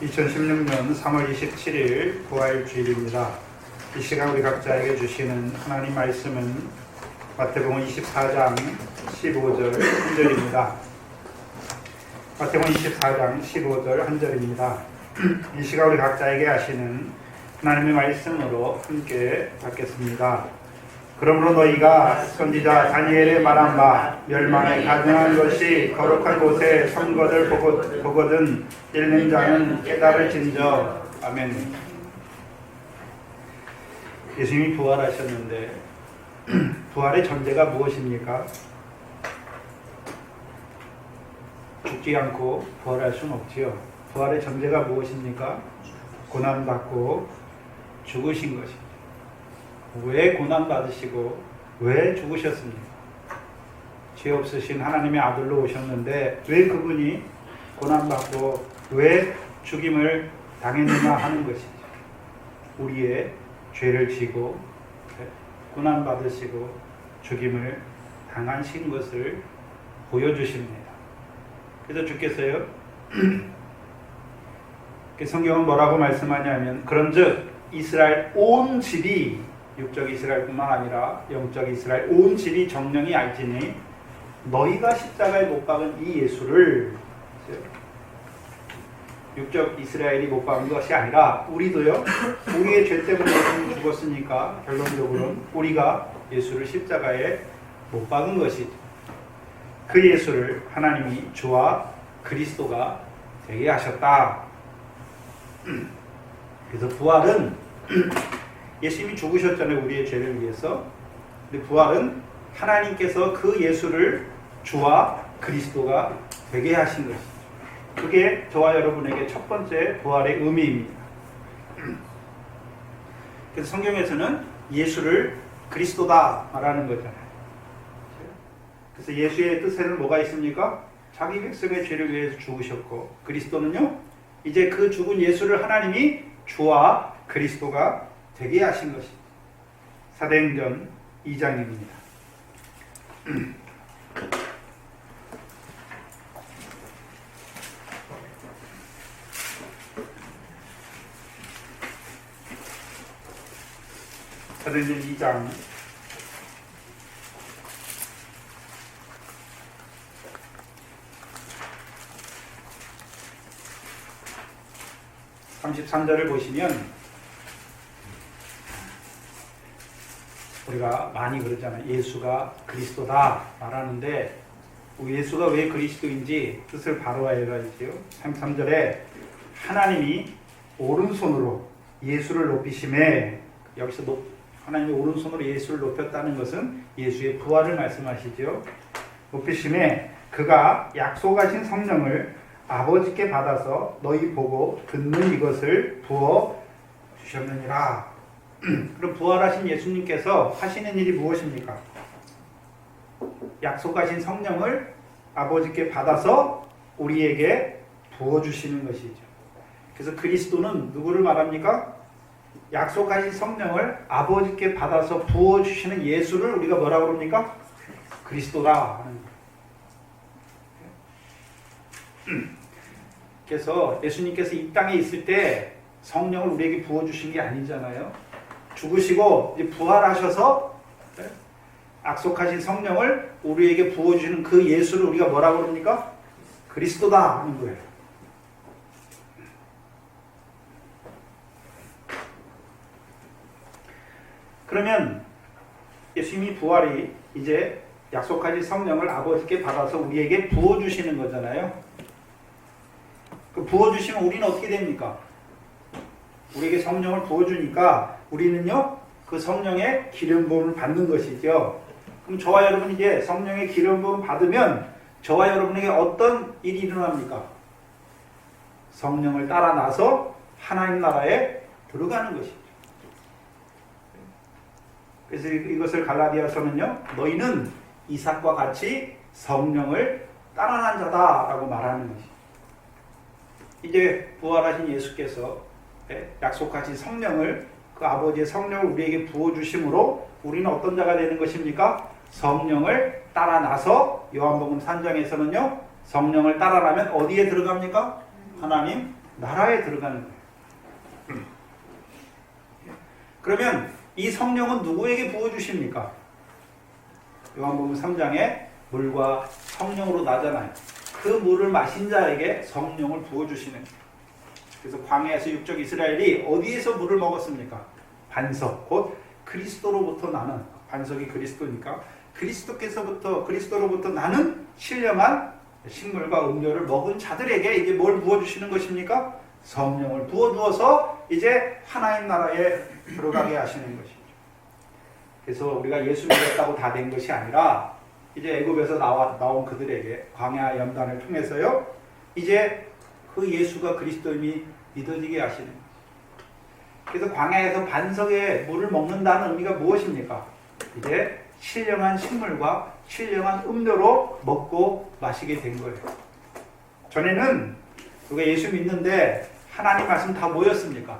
2016년 3월 27일 부활주일입니다. 이 시간 우리 각자에게 주시는 하나님 말씀은 마태복음 24장 15절 1절입니다. 마태복음 24장 15절 1절입니다. 이 시간 우리 각자에게 하시는 하나님의 말씀으로 함께 받겠습니다. 그러므로 너희가 선지자 다니엘의 말한 바 멸망에 가증한 것이 거룩한 곳에 선 것을 보거든 읽는 자는 깨달을진저. 아멘. 예수님이 부활하셨는데 부활의 전제가 무엇입니까? 죽지 않고 부활할 수는 없지요. 부활의 전제가 무엇입니까? 고난받고 죽으신 것입니다. 왜 고난받으시고 왜 죽으셨습니까? 죄 없으신 하나님의 아들로 오셨는데 왜 그분이 고난받고 왜 죽임을 당했느냐 하는 것이죠. 우리의 죄를 지고 고난받으시고 죽임을 당하신 것을 보여주십니다. 그래서 주께서요 성경은 뭐라고 말씀하냐면 그런즉 이스라엘 온 집이 육적 이스라엘뿐만 아니라 영적 이스라엘 온 집이 정령이 알지니 너희가 십자가에 못 박은 이 예수를, 육적 이스라엘이 못 박은 것이 아니라 우리도요, 우리의 죄 때문에 죽었으니까 결론적으로는 우리가 예수를 십자가에 못 박은 것이죠. 그 예수를 하나님이 주와 그리스도가 되게 하셨다. 그래서 부활은 예수님이 죽으셨잖아요, 우리의 죄를 위해서. 근데 부활은 하나님께서 그 예수를 주와 그리스도가 되게 하신 것이죠. 그게 저와 여러분에게 첫 번째 부활의 의미입니다. 그래서 성경에서는 예수를 그리스도다 말하는 거잖아요. 그래서 예수의 뜻에는 뭐가 있습니까? 자기 백성의 죄를 위해서 죽으셨고, 그리스도는요, 이제 그 죽은 예수를 하나님이 주와 그리스도가 되게 하신 것입니다. 사도행전 2장입니다. 사도행전 2장 33절을 보시면 우리가 많이 그러잖아요. 예수가 그리스도다 말하는데 예수가 왜 그리스도인지 뜻을 바로 알아야지요. 33절에 하나님이 오른손으로 예수를 높이심에, 여기서 하나님이 오른손으로 예수를 높였다는 것은 예수의 부활을 말씀하시죠. 높이심에 그가 약속하신 성령을 아버지께 받아서 너희 보고 듣는 이것을 부어 주셨느니라. 그럼 부활하신 예수님께서 하시는 일이 무엇입니까? 약속하신 성령을 아버지께 받아서 우리에게 부어주시는 것이죠. 그래서 그리스도는 누구를 말합니까? 약속하신 성령을 아버지께 받아서 부어주시는 예수를 우리가 뭐라고 그럽니까? 그리스도라 하는 거예요. 그래서 예수님께서 이 땅에 있을 때 성령을 우리에게 부어주신 게 아니잖아요. 죽으시고 이제 부활하셔서 약속하신 성령을 우리에게 부어주시는 그 예수를 우리가 뭐라고 그럽니까? 그리스도다 하는 거예요. 그러면 예수님이 부활이 이제 약속하신 성령을 아버지께 받아서 우리에게 부어주시는 거잖아요. 그 부어주시면 우리는 어떻게 됩니까? 우리에게 성령을 부어주니까 우리는요, 그 성령의 기름 부음을 받는 것이죠. 그럼 저와 여러분이 이제 성령의 기름 부음 받으면 저와 여러분에게 어떤 일이 일어납니까? 성령을 따라 나서 하나님 나라에 들어가는 것이죠. 그래서 이것을 갈라디아서는요, 너희는 이삭과 같이 성령을 따라난 자다라고 말하는 것이죠. 이제 부활하신 예수께서 약속하신 성령을, 그 아버지의 성령을 우리에게 부어주심으로 우리는 어떤 자가 되는 것입니까? 성령을 따라 나서 요한복음 3장에서는요, 성령을 따라가면 어디에 들어갑니까? 하나님 나라에 들어가는 거예요. 그러면 이 성령은 누구에게 부어주십니까? 요한복음 3장에 물과 성령으로 나잖아요. 그 물을 마신 자에게 성령을 부어주시는 거예요. 그래서 광야에서 육적 이스라엘이 어디에서 물을 먹었습니까? 반석, 곧 그리스도로부터 나는, 반석이 그리스도니까 그리스도로부터 나는 신령한 식물과 음료를 먹은 자들에게 이게 뭘 부어주시는 것입니까? 성령을 부어주어서 이제 하나님 나라에 들어가게 하시는 것이죠. 그래서 우리가 예수 믿었다고 다 된 것이 아니라 이제 애굽에서 나온 그들에게 광야 연단을 통해서요, 이제 그 예수가 그리스도임이 믿어지게 하시는 거예요. 그래서 광야에서 반석의 물을 먹는다는 의미가 무엇입니까? 이제 신령한 식물과 신령한 음료로 먹고 마시게 된 거예요. 전에는 우리가 예수 믿는데 하나님 말씀 다 뭐였습니까?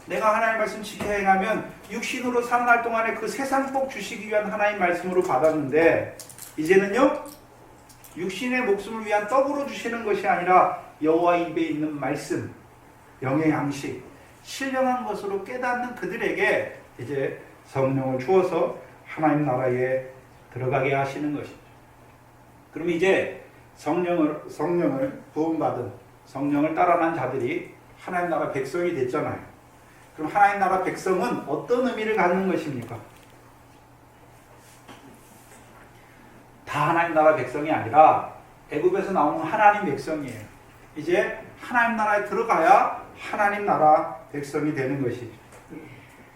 내가 하나님 말씀 지켜 행하면 육신으로 살아날 동안에 그 세상 복 주시기 위한 하나님 말씀으로 받았는데, 이제는요, 육신의 목숨을 위한 떡으로 주시는 것이 아니라 여호와 입에 있는 말씀, 영의 양식, 신령한 것으로 깨닫는 그들에게 이제 성령을 주어서 하나님 나라에 들어가게 하시는 것이죠. 그럼 이제 성령을 부음받은, 성령을 따라난 자들이 하나님 나라 백성이 됐잖아요. 그럼 하나님 나라 백성은 어떤 의미를 갖는 것입니까? 다 하나님 나라 백성이 아니라 애굽에서 나오는 하나님 백성이에요. 이제 하나님 나라에 들어가야 하나님 나라 백성이 되는 것이죠.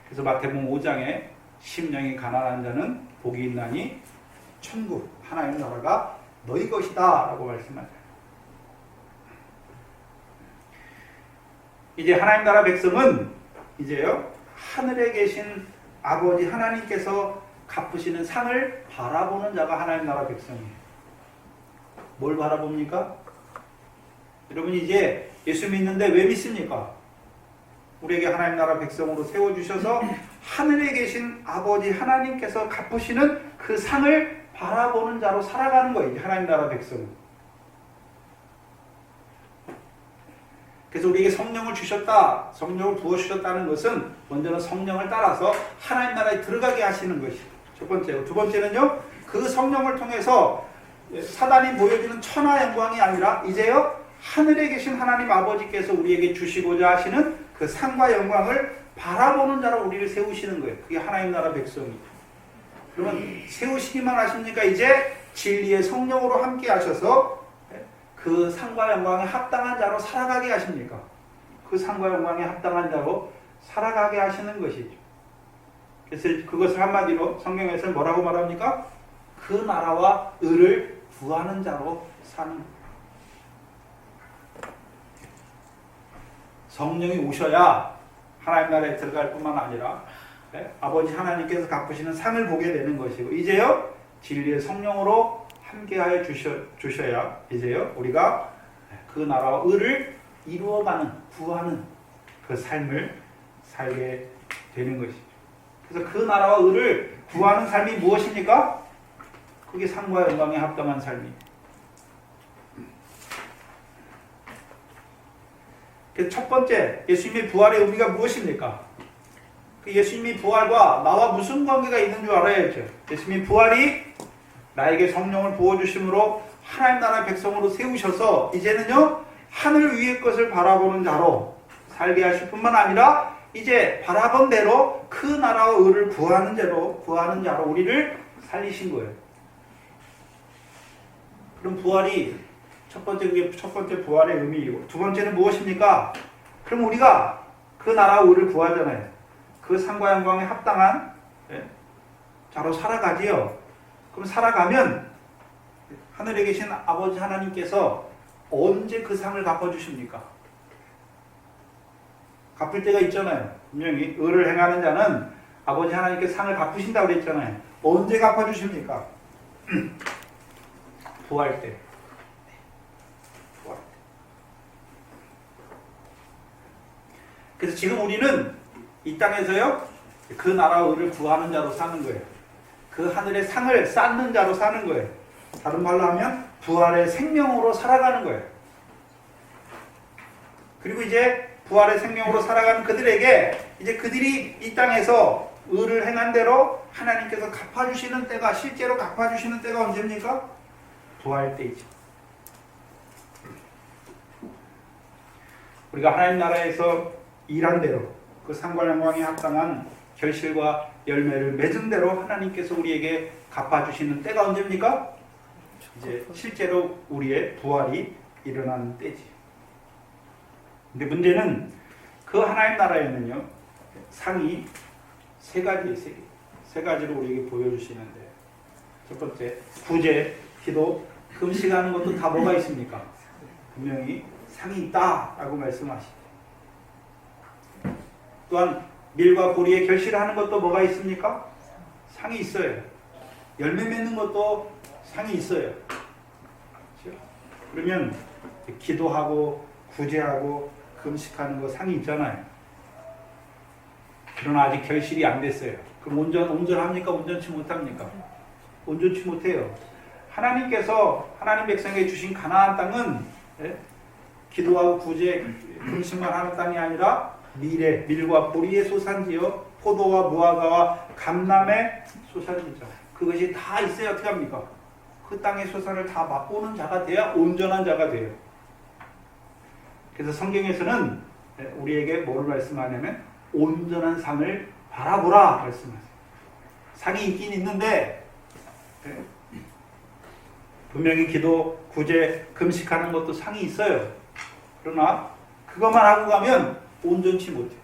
그래서 마태복음 5장에 심령이 가난한 자는 복이 있나니 천국, 하나님 나라가 너희 것이다 라고 말씀하죠. 이제 하나님 나라 백성은 이제요, 하늘에 계신 아버지 하나님께서 갚으시는 상을 바라보는 자가 하나님 나라 백성이에요. 뭘 바라봅니까? 여러분, 이제 예수 믿는데 왜 믿습니까? 우리에게 하나님 나라 백성으로 세워주셔서 하늘에 계신 아버지 하나님께서 갚으시는 그 상을 바라보는 자로 살아가는 거예요, 하나님 나라 백성은. 그래서 우리에게 성령을 주셨다, 성령을 부어주셨다는 것은 먼저는 성령을 따라서 하나님 나라에 들어가게 하시는 것이죠. 첫 번째로. 두 번째는요, 그 성령을 통해서 사단이 보여주는 천하 영광이 아니라 이제요, 하늘에 계신 하나님 아버지께서 우리에게 주시고자 하시는 그 상과 영광을 바라보는 자로 우리를 세우시는 거예요. 그게 하나님 나라 백성이죠. 그러면 세우시기만 하십니까? 이제 진리의 성령으로 함께 하셔서 그 상과 영광에 합당한 자로 살아가게 하십니까? 그 상과 영광에 합당한 자로 살아가게 하시는 것이죠. 그래서 그것을 한마디로 성경에서 뭐라고 말합니까? 그 나라와 의를 구하는 자로 사는 것. 성령이 오셔야 하나님 나라에 들어갈 뿐만 아니라 아버지 하나님께서 갚으시는 상을 보게 되는 것이고, 이제요, 진리의 성령으로 함께하여 주셔야 이제요, 우리가 그 나라와 의를 이루어가는, 구하는 그 삶을 살게 되는 것이죠. 그래서 그 나라와 의를 구하는 삶이 무엇입니까? 그게 상과 영광에 합당한 삶이에요. 그래서 첫 번째, 예수님의 부활의 의미가 무엇입니까? 그 예수님의 부활과 나와 무슨 관계가 있는 줄 알아야죠. 예수님의 부활이 나에게 성령을 부어주심으로 하나님 나라의 백성으로 세우셔서 이제는요, 하늘 위의 것을 바라보는 자로 살게 하실 뿐만 아니라 이제 바라본 대로 그 나라와 의를 구하는 자로 우리를 살리신 거예요. 그럼 부활이 그게 첫 번째 부활의 의미이고, 두 번째는 무엇입니까? 그럼 우리가 그 나라와 의를 구하잖아요. 그 상과 영광에 합당한 자로 살아가지요. 그럼 살아가면 하늘에 계신 아버지 하나님께서 언제 그 상을 갚아주십니까? 갚을 때가 있잖아요. 분명히 의를 행하는 자는 아버지 하나님께서 상을 갚으신다고 그랬잖아요. 언제 갚아주십니까? 부활 때. 그래서 지금 우리는 이 땅에서요, 그 나라와 의를 구하는 자로 사는 거예요. 그 하늘의 상을 쌓는 자로 사는 거예요. 다른 말로 하면 부활의 생명으로 살아가는 거예요. 그리고 이제 부활의 생명으로 살아가는 그들에게 이제 그들이 이 땅에서 의를 행한 대로 하나님께서 갚아주시는 때가, 실제로 갚아주시는 때가 언제입니까? 부활 때이죠. 우리가 하나님 나라에서 일한 대로 그 상과 영광에 합당한 결실과 열매를 맺은 대로 하나님께서 우리에게 갚아주시는 때가 언제입니까? 이제 실제로 우리의 부활이 일어나는 때지. 근데 문제는 그 하나님 나라에는요, 상이 세 가지예요. 세 가지로 우리에게 보여주시는데, 첫 번째, 구제, 기도, 금식하는 것도 다 뭐가 있습니까? 분명히 상이 있다라고 말씀하시죠. 또한 밀과 보리의 결실하는 것도 뭐가 있습니까? 상이 있어요. 열매 맺는 것도 상이 있어요. 그렇죠? 그러면 기도하고 구제하고 금식하는 거 상이 있잖아요. 그러나 아직 결실이 안 됐어요. 그럼 온전합니까? 온전치 못합니까? 온전치 못해요. 하나님께서 하나님 백성에게 주신 가나안 땅은 기도하고 구제, 금식만 하는 땅이 아니라 밀과 보리의 소산지요, 포도와 무화과와 감람의 소산지죠. 그것이 다 있어야 어떻게 합니까? 그 땅의 소산을 다 맛보는 자가 돼야 온전한 자가 돼요. 그래서 성경에서는 우리에게 뭐를 말씀하냐면 온전한 상을 바라보라 말씀하세요. 상이 있긴 있는데 분명히 기도, 구제, 금식하는 것도 상이 있어요. 그러나 그것만 하고 가면 온전치 못해요.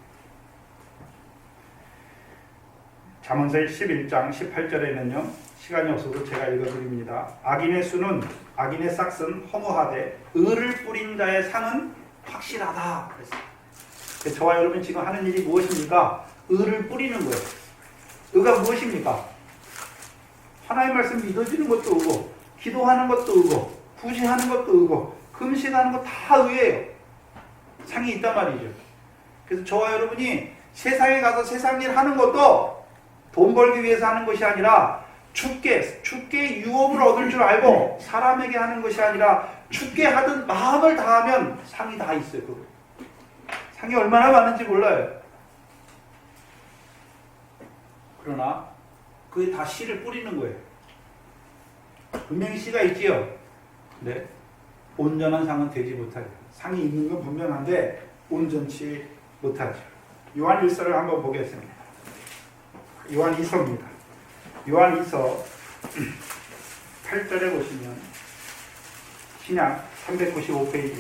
잠언서 11장 18절에는요. 시간이 없어서 제가 읽어드립니다. 악인의 싹은 허무하되 의를 뿌린 자의 상은 확실하다. 그랬어요. 저와 여러분 지금 하는 일이 무엇입니까? 의를 뿌리는 거예요. 의가 무엇입니까? 하나님의 말씀 믿어지는 것도 의고, 기도하는 것도 의고, 구제하는 것도 의고, 금식하는 거 다 의예요. 상이 있단 말이죠. 그래서 저와 여러분이 세상에 가서 세상 일 하는 것도 돈 벌기 위해서 하는 것이 아니라 주께 유업을 얻을 줄 알고 사람에게 하는 것이 아니라 주께 하든 마음을 다하면 상이 다 있어요. 그거. 상이 얼마나 많은지 몰라요. 그러나 그게 다 씨를 뿌리는 거예요. 분명히 씨가 있지요. 네. 온전한 상은 되지 못하죠. 상이 있는 건 분명한데 온전치 못하죠. 요한 1서를 한번 보겠습니다. 요한 2서입니다. 요한 2서 8절에 보시면 신약 395페이지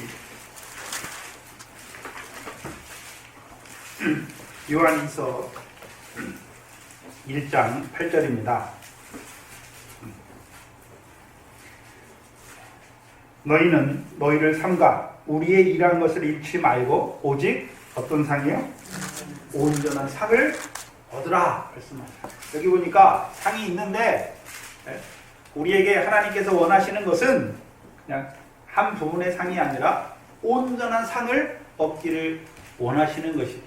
요한 2서 1장 8절입니다. 너희는 너희를 삼가 우리의 일한 것을 잃지 말고 오직 어떤 상이요? 온전한 상을 얻으라 말씀하셨어요. 여기 보니까 상이 있는데 우리에게 하나님께서 원하시는 것은 그냥 한 부분의 상이 아니라 온전한 상을 얻기를 원하시는 것이죠.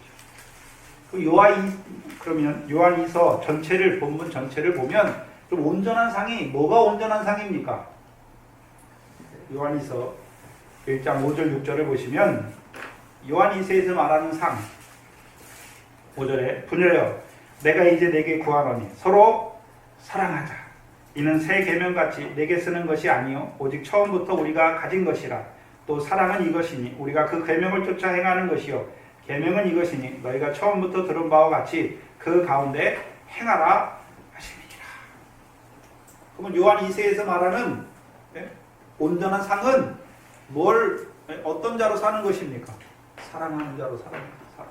그러면 요한 2서 전체를 본문 전체를 보면 좀 온전한 상이 뭐가 온전한 상입니까? 요한 2서 1장 5절 6절을 보시면 요한 2서에서 말하는 상 5절에 부녀여 내가 이제 내게 구하노니 서로 사랑하자. 이는 새 계명같이 내게 쓰는 것이 아니요 오직 처음부터 우리가 가진 것이라. 또 사랑은 이것이니 우리가 그 계명을 쫓아 행하는 것이요 계명은 이것이니 너희가 처음부터 들은 바와 같이 그 가운데 행하라 하시니라. 그러면 요한 2서에서 말하는 온전한 상은 어떤 자로 사는 것입니까? 사랑하는 자로 사는 자.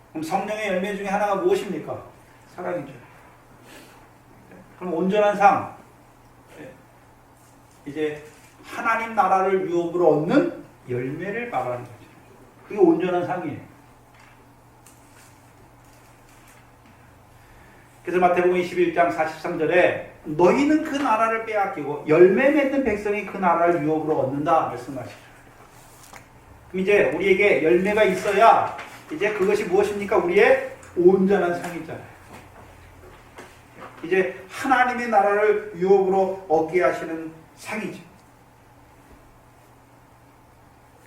그럼 성령의 열매 중에 하나가 무엇입니까? 사랑이죠. 그럼 온전한 상, 이제 하나님 나라를 유업으로 얻는 열매를 말하는 거죠. 그게 온전한 상이에요. 그래서 마태복음 21장 43절에 너희는 그 나라를 빼앗기고 열매 맺는 백성이 그 나라를 유업으로 얻는다 말씀하시죠. 그럼 이제 우리에게 열매가 있어야 이제 그것이 무엇입니까? 우리의 온전한 상이잖아요. 이제 하나님의 나라를 유업으로 얻게 하시는 상이죠.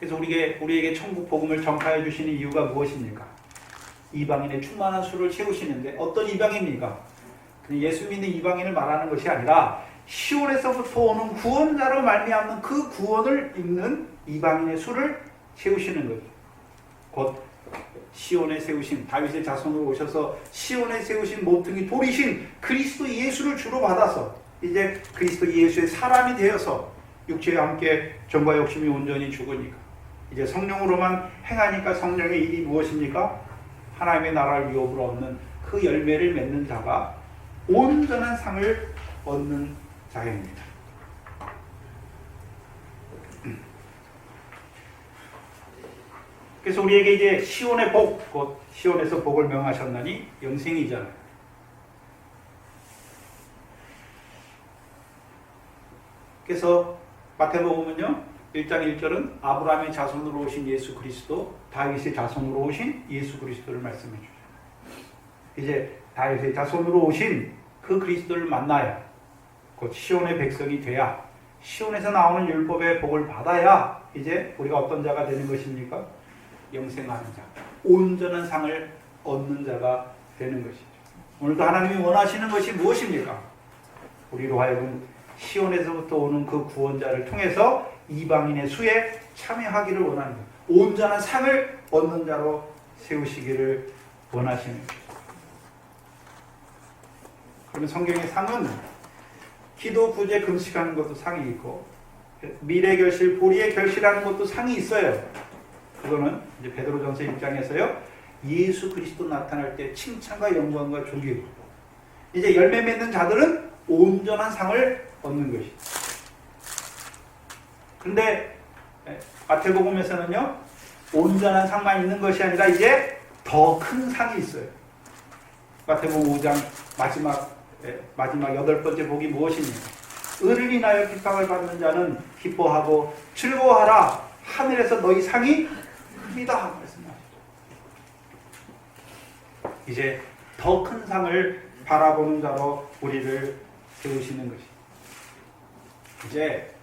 그래서 우리에게 천국 복음을 전파해 주시는 이유가 무엇입니까? 이방인의 충만한 수를 채우시는데 어떤 이방인입니까? 예수 믿는 이방인을 말하는 것이 아니라 시온에서부터 오는 구원자로 말미암는 그 구원을 입는 이방인의 수를 채우시는 거죠. 곧 시온에 세우신 다윗의 자손으로 오셔서 시온에 세우신 몸뚱이 돌이신 그리스도 예수를 주로 받아서 이제 그리스도 예수의 사람이 되어서 육체와 함께 정과 욕심이 온전히 죽으니까 이제 성령으로만 행하니까 성령의 일이 무엇입니까? 하나님의 나라를 유업으로 얻는 그 열매를 맺는 자가 온전한 상을 얻는 자입니다. 그래서 우리에게 이제 시온의 복, 곧 시온에서 복을 명하셨나니 영생이잖아요. 그래서 마태복음은요 1장 1절은 아브라함의 자손으로 오신 예수 그리스도, 다윗의 자손으로 오신 예수 그리스도를 말씀해 주죠. 이제 다윗의 자손으로 오신 그 그리스도를 만나야, 곧 시온의 백성이 돼야, 시온에서 나오는 율법의 복을 받아야 이제 우리가 어떤 자가 되는 것입니까? 영생하는 자, 온전한 상을 얻는 자가 되는 것이죠. 오늘도 하나님이 원하시는 것이 무엇입니까? 우리로 하여금 시온에서부터 오는 그 구원자를 통해서 이방인의 수에 참여하기를 원하는 거예요. 온전한 상을 얻는 자로 세우시기를 원하시는 거예요. 그러면 성경의 상은 기도, 구제, 금식하는 것도 상이 있고 미래 결실, 보리에 결실하는 것도 상이 있어요. 그거는 이제 베드로전서 1장에서요 예수 그리스도 나타날 때 칭찬과 영광과 존귀고 이제 열매 맺는 자들은 온전한 상을 얻는 것이죠. 그런데 마태복음에서는요 온전한 상만 있는 것이 아니라 이제 더 큰 상이 있어요. 마태복음 5장 마지막 8번째 복이 무엇입니까? 의를 인하여 핍박을 받는 자는 기뻐하고 즐거워하라. 하늘에서 너희 상이 큽니다. 말씀하시죠. 이제 더 큰 상을 바라보는 자로 우리를 세우시는 것이. 이제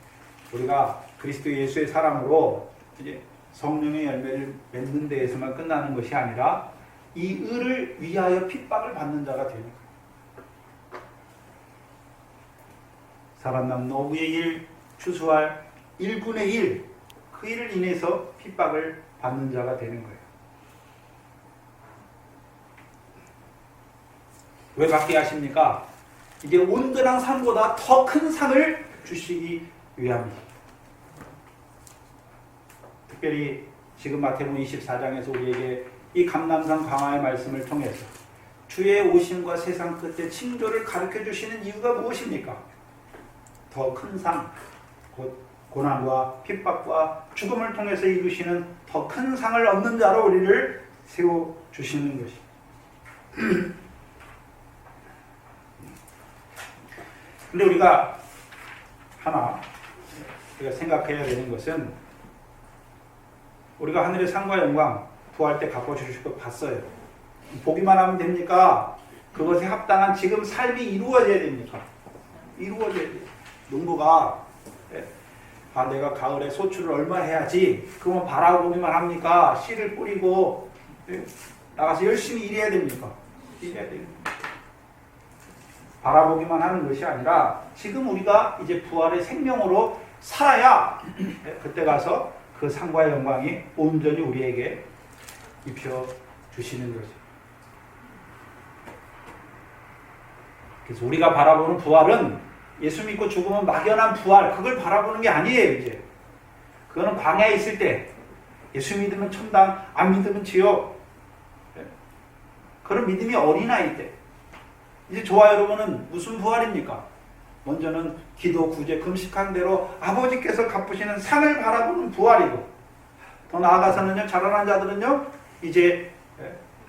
우리가 그리스도 예수의 사람으로 이제 성령의 열매를 맺는 데에서만 끝나는 것이 아니라 이 의를 위하여 핍박을 받는 자가 되는 거예요. 살아남 노부의 일, 추수할 1분의 1, 그 일을 인해서 핍박을 받는 자가 되는 거예요. 왜 받게 하십니까? 이게 온전한 상보다 더 큰 상을 주시기 위함이죠. 특별히 지금 마태복음 24장에서 우리에게 이 감람산 강화의 말씀을 통해서 주의 오심과 세상 끝에 징조를 가르쳐 주시는 이유가 무엇입니까? 더 큰 상, 곧 고난과 핍박과 죽음을 통해서 이루시는 더 큰 상을 얻는 자로 우리를 세워주시는 것입니다. 근데 우리가 생각해야 되는 것은 우리가 하늘의 상과 영광 부활 때 갚아 주실 것 봤어요. 보기만 하면 됩니까? 그것에 합당한 지금 삶이 이루어져야 됩니까? 이루어져야 돼요. 농부가 내가 가을에 소출을 얼마 해야지 그러면 바라보기만 합니까? 씨를 뿌리고 나가서 열심히 일해야 됩니까? 일해야 됩니다. 바라보기만 하는 것이 아니라 지금 우리가 이제 부활의 생명으로 살아야 그때 가서 그 상과 영광이 온전히 우리에게 입혀주시는 거죠. 그래서 우리가 바라보는 부활은 예수 믿고 죽으면 막연한 부활, 그걸 바라보는 게 아니에요. 이제 그거는 광야에 있을 때 예수 믿으면 천당, 안 믿으면 지옥, 그런 믿음이 어린아이 때. 이제 저와 여러분은 무슨 부활입니까? 먼저는 기도, 구제, 금식한 대로 아버지께서 갚으시는 상을 바라보는 부활이고, 더 나아가서는요, 자라난 자들은요 이제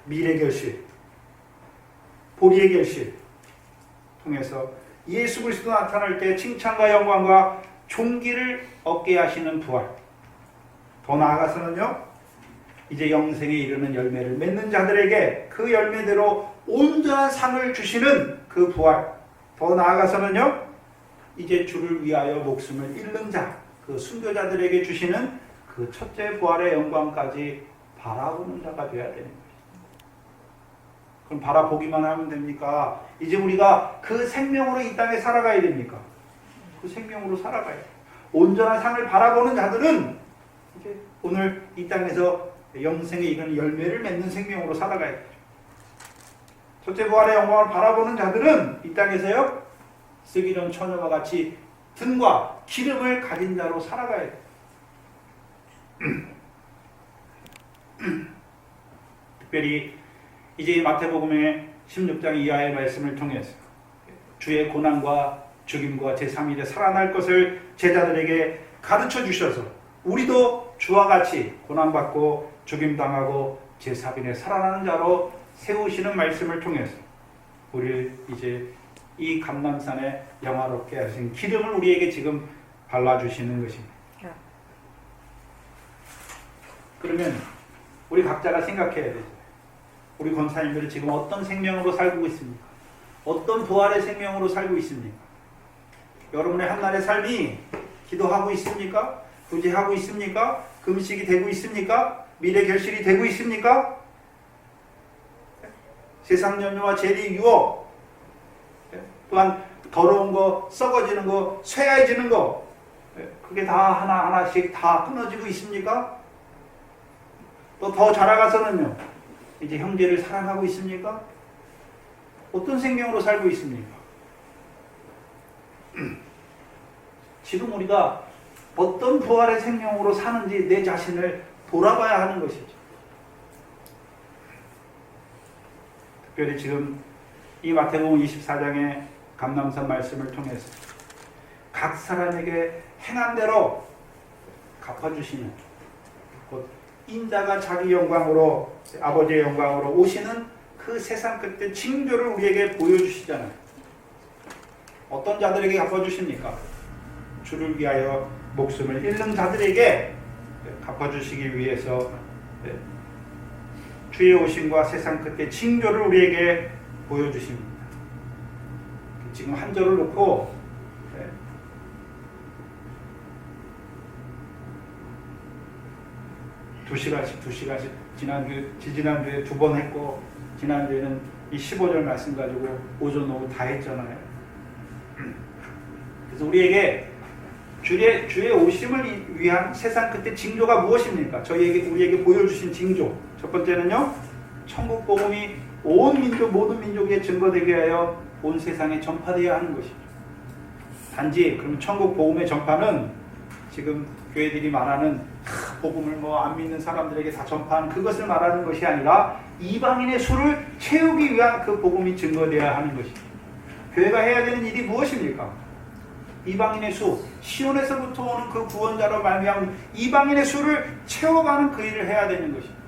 미래 결실, 보리의 결실 통해서 예수 그리스도 나타날 때 칭찬과 영광과 존귀를 얻게 하시는 부활. 더 나아가서는요 이제 영생에 이르는 열매를 맺는 자들에게 그 열매대로 온전한 상을 주시는 그 부활. 더 나아가서는요 이제 주를 위하여 목숨을 잃는 자, 그 순교자들에게 주시는 그 첫째 부활의 영광까지 바라보는 자가 되어야 되는 거예요. 그럼 바라보기만 하면 됩니까? 이제 우리가 그 생명으로 이 땅에 살아가야 됩니까? 그 생명으로 살아가야 돼요. 온전한 삶을 바라보는 자들은 이제 오늘 이 땅에서 영생에 이르는 열매를 맺는 생명으로 살아가야 돼요. 첫째 부활의 영광을 바라보는 자들은 이 땅에서요, 슬기로운 처녀와 같이 등과 기름을 가진 자로 살아가야 돼요. 특별히 이제 마태복음의 16장 이하의 말씀을 통해서 주의 고난과 죽임과 제3일에 살아날 것을 제자들에게 가르쳐 주셔서 우리도 주와 같이 고난받고 죽임당하고 제3일에 살아나는 자로 세우시는 말씀을 통해서 우리를 이제 이 감람산에 영화롭게 하신 기름을 우리에게 지금 발라주시는 것입니다. 그러면 우리 각자가 생각해야 되죠. 우리 권사님들은 지금 어떤 생명으로 살고 있습니까? 어떤 부활의 생명으로 살고 있습니까? 여러분의 한날의 삶이 기도하고 있습니까? 구제하고 있습니까? 금식이 되고 있습니까? 미래 결실이 되고 있습니까? 세상 연유와 재리 유혹, 또한 더러운 거, 썩어지는 거, 쇠해지는 거, 그게 다 하나하나씩 다 끊어지고 있습니까? 또 더 자라가서는요, 이제 형제를 사랑하고 있습니까? 어떤 생명으로 살고 있습니까? 지금 우리가 어떤 부활의 생명으로 사는지 내 자신을 돌아봐야 하는 것이죠. 특별히 지금 이 마태복음 24장의 감람산 말씀을 통해서 각 사람에게 행한 대로 갚아주시는, 곧 인자가 자기 영광으로, 아버지의 영광으로 오시는 그 세상 끝의 징조를 우리에게 보여주시잖아요. 어떤 자들에게 갚아주십니까? 주를 위하여 목숨을 잃는 자들에게 갚아주시기 위해서 주의 오심과 세상 끝의 징조를 우리에게 보여주십니다. 지금 한 절을 놓고 두 시간씩 지난주에 두 번 했고, 지난주에는 이 15절 말씀 가지고 오전 오후 다 했잖아요. 그래서 우리에게 주의 오심을 위한 세상 끝의 징조가 무엇입니까? 우리에게 보여주신 징조. 첫 번째는요, 천국 복음이 온 민족, 모든 민족에 증거되게 하여 온 세상에 전파되어야 하는 것이죠. 단지 그럼 천국 복음의 전파는 지금 교회들이 말하는 복음을 안 믿는 사람들에게 다 전파하는 그것을 말하는 것이 아니라 이방인의 수를 채우기 위한 그 복음이 증거되어야 하는 것이죠. 교회가 해야 되는 일이 무엇입니까? 이방인의 수, 시온에서부터 오는 그 구원자로 말미암은 이방인의 수를 채워가는 그 일을 해야 되는 것입니다.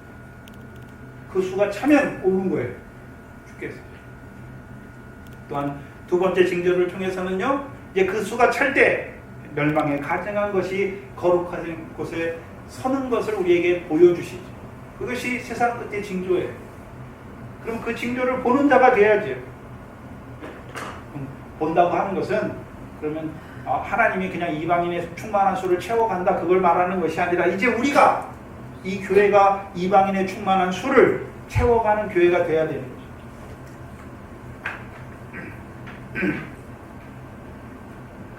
그 수가 차면 오는 거예요. 주께서. 또한 두 번째 징조를 통해서는요, 이제 그 수가 찰 때 멸망에 가증한 것이 거룩한 곳에 서는 것을 우리에게 보여주시죠. 그것이 세상 끝의 징조예요. 그럼 그 징조를 보는 자가 돼야죠. 본다고 하는 것은 그러면 하나님이 그냥 이방인의 충만한 수를 채워간다, 그걸 말하는 것이 아니라 이제 우리가, 이 교회가 이방인의 충만한 수를 채워가는 교회가 돼야 되는 거죠.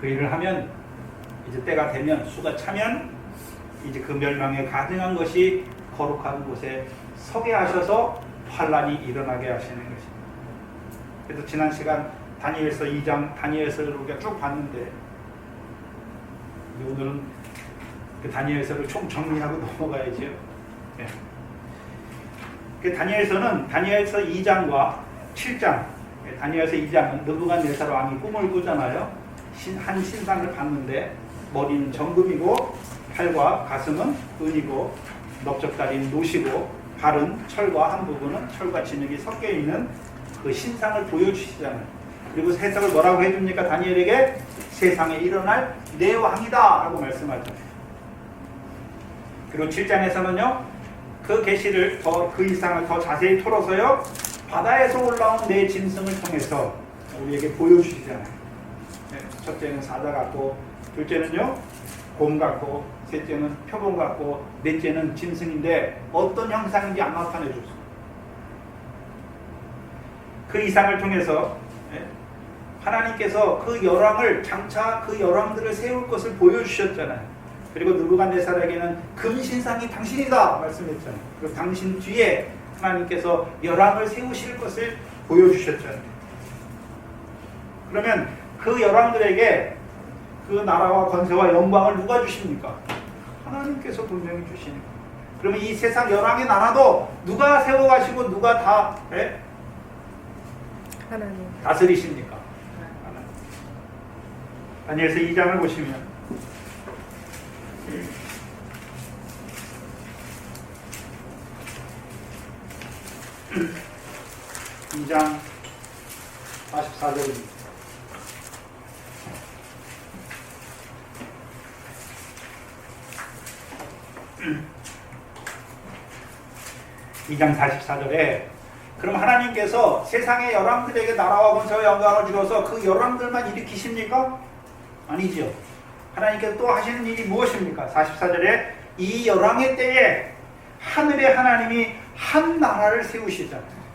그 일을 하면 이제 때가 되면, 수가 차면 이제 그 멸망에 가증한 것이 거룩한 곳에 서게 하셔서 환란이 일어나게 하시는 것입니다. 그래서 지난 시간 다니엘서 2장, 다니엘서를 우리가 쭉 봤는데, 오늘은 그 다니엘서를 총 정리하고 넘어가야죠. 네. 그 다니엘서는 다니엘서 2장과 7장, 다니엘서 2장은 느부갓네살 왕이 꿈을 꾸잖아요. 한 신상을 봤는데 머리는 정금이고 팔과 가슴은 은이고 넓적다리는 노시고 발은 철과 한 부분은 철과 진흙이 섞여 있는 그 신상을 보여주시잖아요. 그리고 해석을 뭐라고 해줍니까? 다니엘에게 세상에 일어날 내 왕이다 라고 말씀하잖아요. 그리고 7장에서는요, 그 계시를 그 이상을 더 자세히 풀어서요, 바다에서 올라온 내 짐승을 통해서 우리에게 보여주시잖아요. 첫째는 사자 같고, 둘째는요, 곰 같고, 셋째는 표범 같고, 넷째는 짐승인데 어떤 형상인지 안 나타내 줬어요. 그 이상을 통해서 하나님께서 그 열왕을 장차 그 열왕들을 세울 것을 보여주셨잖아요. 그리고 느부갓네살에게는 금신상이 당신이다 말씀했잖아요. 그리고 당신 뒤에 하나님께서 열왕을 세우실 것을 보여주셨잖아요. 그러면 그 열왕들에게 그 나라와 권세와 영광을 누가 주십니까? 하나님께서 분명히 주시는 거예요. 그러면 이 세상 열왕의 나라도 누가 세워가시고 누가 다 하나님 다스리십니까? 다니엘서 2장을 보시면 2장 44절입니다. 이 장 44절에 그럼 하나님께서 세상의 열왕들에게 나라와 권세와 영광을 주어서 그 열왕들만 일으키십니까? 아니죠. 하나님께서 또 하시는 일이 무엇입니까? 44절에 이 열왕의 때에 하늘의 하나님이 한 나라를 세우시잖아요.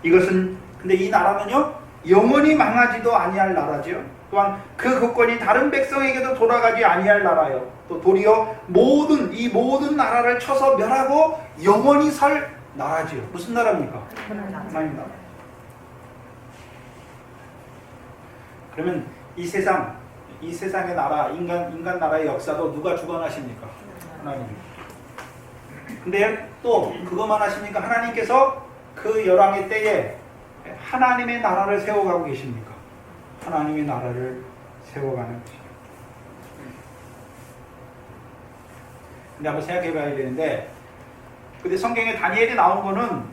이것은 근데 이 나라는요 영원히 망하지도 아니할 나라죠. 또한 그 국권이 다른 백성에게도 돌아가지 아니할 나라요. 또 도리어 이 모든 나라를 쳐서 멸하고 영원히 살 나라지요. 무슨 나라입니까? 하나님 나라. 그러면 이 세상의 나라, 인간 나라의 역사도 누가 주관하십니까? 하나님. 근데 또 그것만 하십니까? 하나님께서 그 열왕의 때에 하나님의 나라를 세워가고 계십니까? 하나님의 나라를 세워가는 것이죠. 근데 한번 생각해 봐야 되는데, 근데 성경에 다니엘이 나온 거는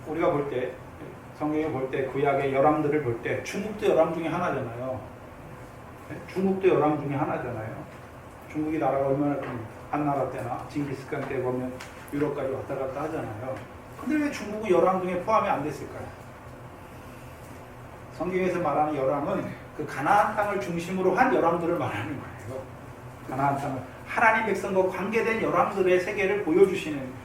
우리가 볼 때, 성경에 볼 때, 구약의 열왕들을 볼 때, 중국도 열왕 중에 하나잖아요. 중국도 열왕 중에 하나잖아요. 중국이 나라가 얼마나 큽니까? 한나라 때나 징기스칸 때 보면 유럽까지 왔다 갔다 하잖아요. 근데 왜 중국은 열왕 중에 포함이 안 됐을까요? 성경에서 말하는 열왕은 그 가나안 땅을 중심으로 한 열왕들을 말하는 거예요. 가나안 땅을 하나님 백성과 관계된 열왕들의 세계를 보여주시는.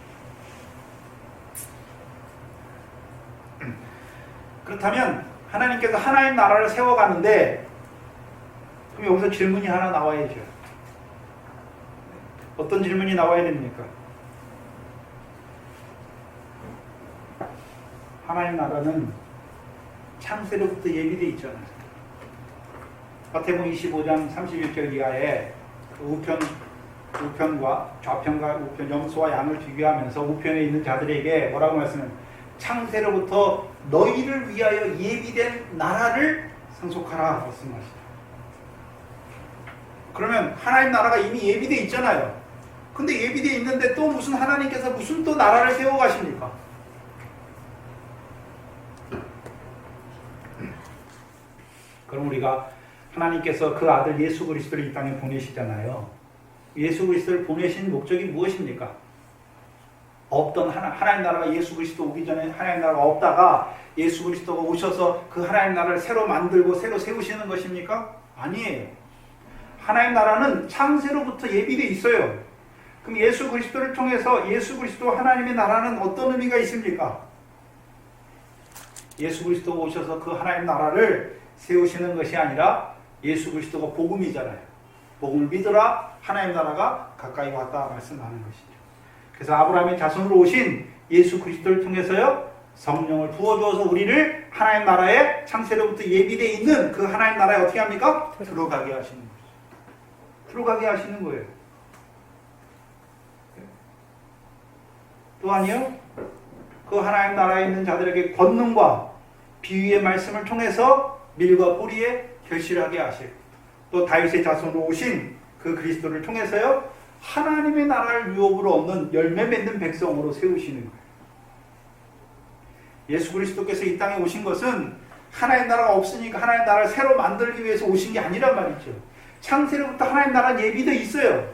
그렇다면 하나님께서 하나님 나라를 세워가는데 그럼 여기서 질문이 하나 나와야죠. 어떤 질문이 나와야 됩니까? 하나님 나라는 창세로부터 예비되어 있잖아요. 마태복음 25장 31절 이하에 우편과 좌편과 우편, 염소와 양을 비교하면서 우편에 있는 자들에게 뭐라고 말씀해요? 창세로부터 너희를 위하여 예비된 나라를 상속하라 말씀하시죠. 그러면 하나님 나라가 이미 예비되어 있잖아요. 근데 예비되어 있는데 또 무슨 하나님께서 무슨 또 나라를 세워가십니까? 그럼 우리가 하나님께서 그 아들 예수 그리스도를 이 땅에 보내시잖아요. 예수 그리스도를 보내신 목적이 무엇입니까? 없던 하나님 나라가 예수 그리스도 오기 전에 하나님 나라가 없다가 예수 그리스도가 오셔서 그 하나님 나라를 새로 만들고 새로 세우시는 것입니까? 아니에요. 하나님 나라는 창세로부터 예비되어 있어요. 그럼 예수 그리스도를 통해서 예수 그리스도 하나님의 나라는 어떤 의미가 있습니까? 예수 그리스도가 오셔서 그 하나님 나라를 세우시는 것이 아니라 예수 그리스도가 복음이잖아요. 복음을 믿으라 하나님 나라가 가까이 왔다 말씀하는 것이죠. 그래서 아브라함의 자손으로 오신 예수 그리스도를 통해서요 성령을 부어주어서 우리를 하나님 나라에 창세로부터 예비되어 있는 그 하나님 나라에 어떻게 합니까? 들어가게 하시는 거죠. 들어가게 하시는 거예요. 또한요 그 하나님 나라에 있는 자들에게 권능과 비유의 말씀을 통해서 밀과 뿌리에 결실하게 하시고 또 다윗의 자손으로 오신 그 그리스도를 통해서요 하나님의 나라를 유업으로 얻는 열매 맺는 백성으로 세우시는 거예요. 예수 그리스도께서 이 땅에 오신 것은 하나님 나라가 없으니까 하나님 나라를 새로 만들기 위해서 오신 게 아니란 말이죠. 창세로부터 하나님 나라는 예비되어 있어요.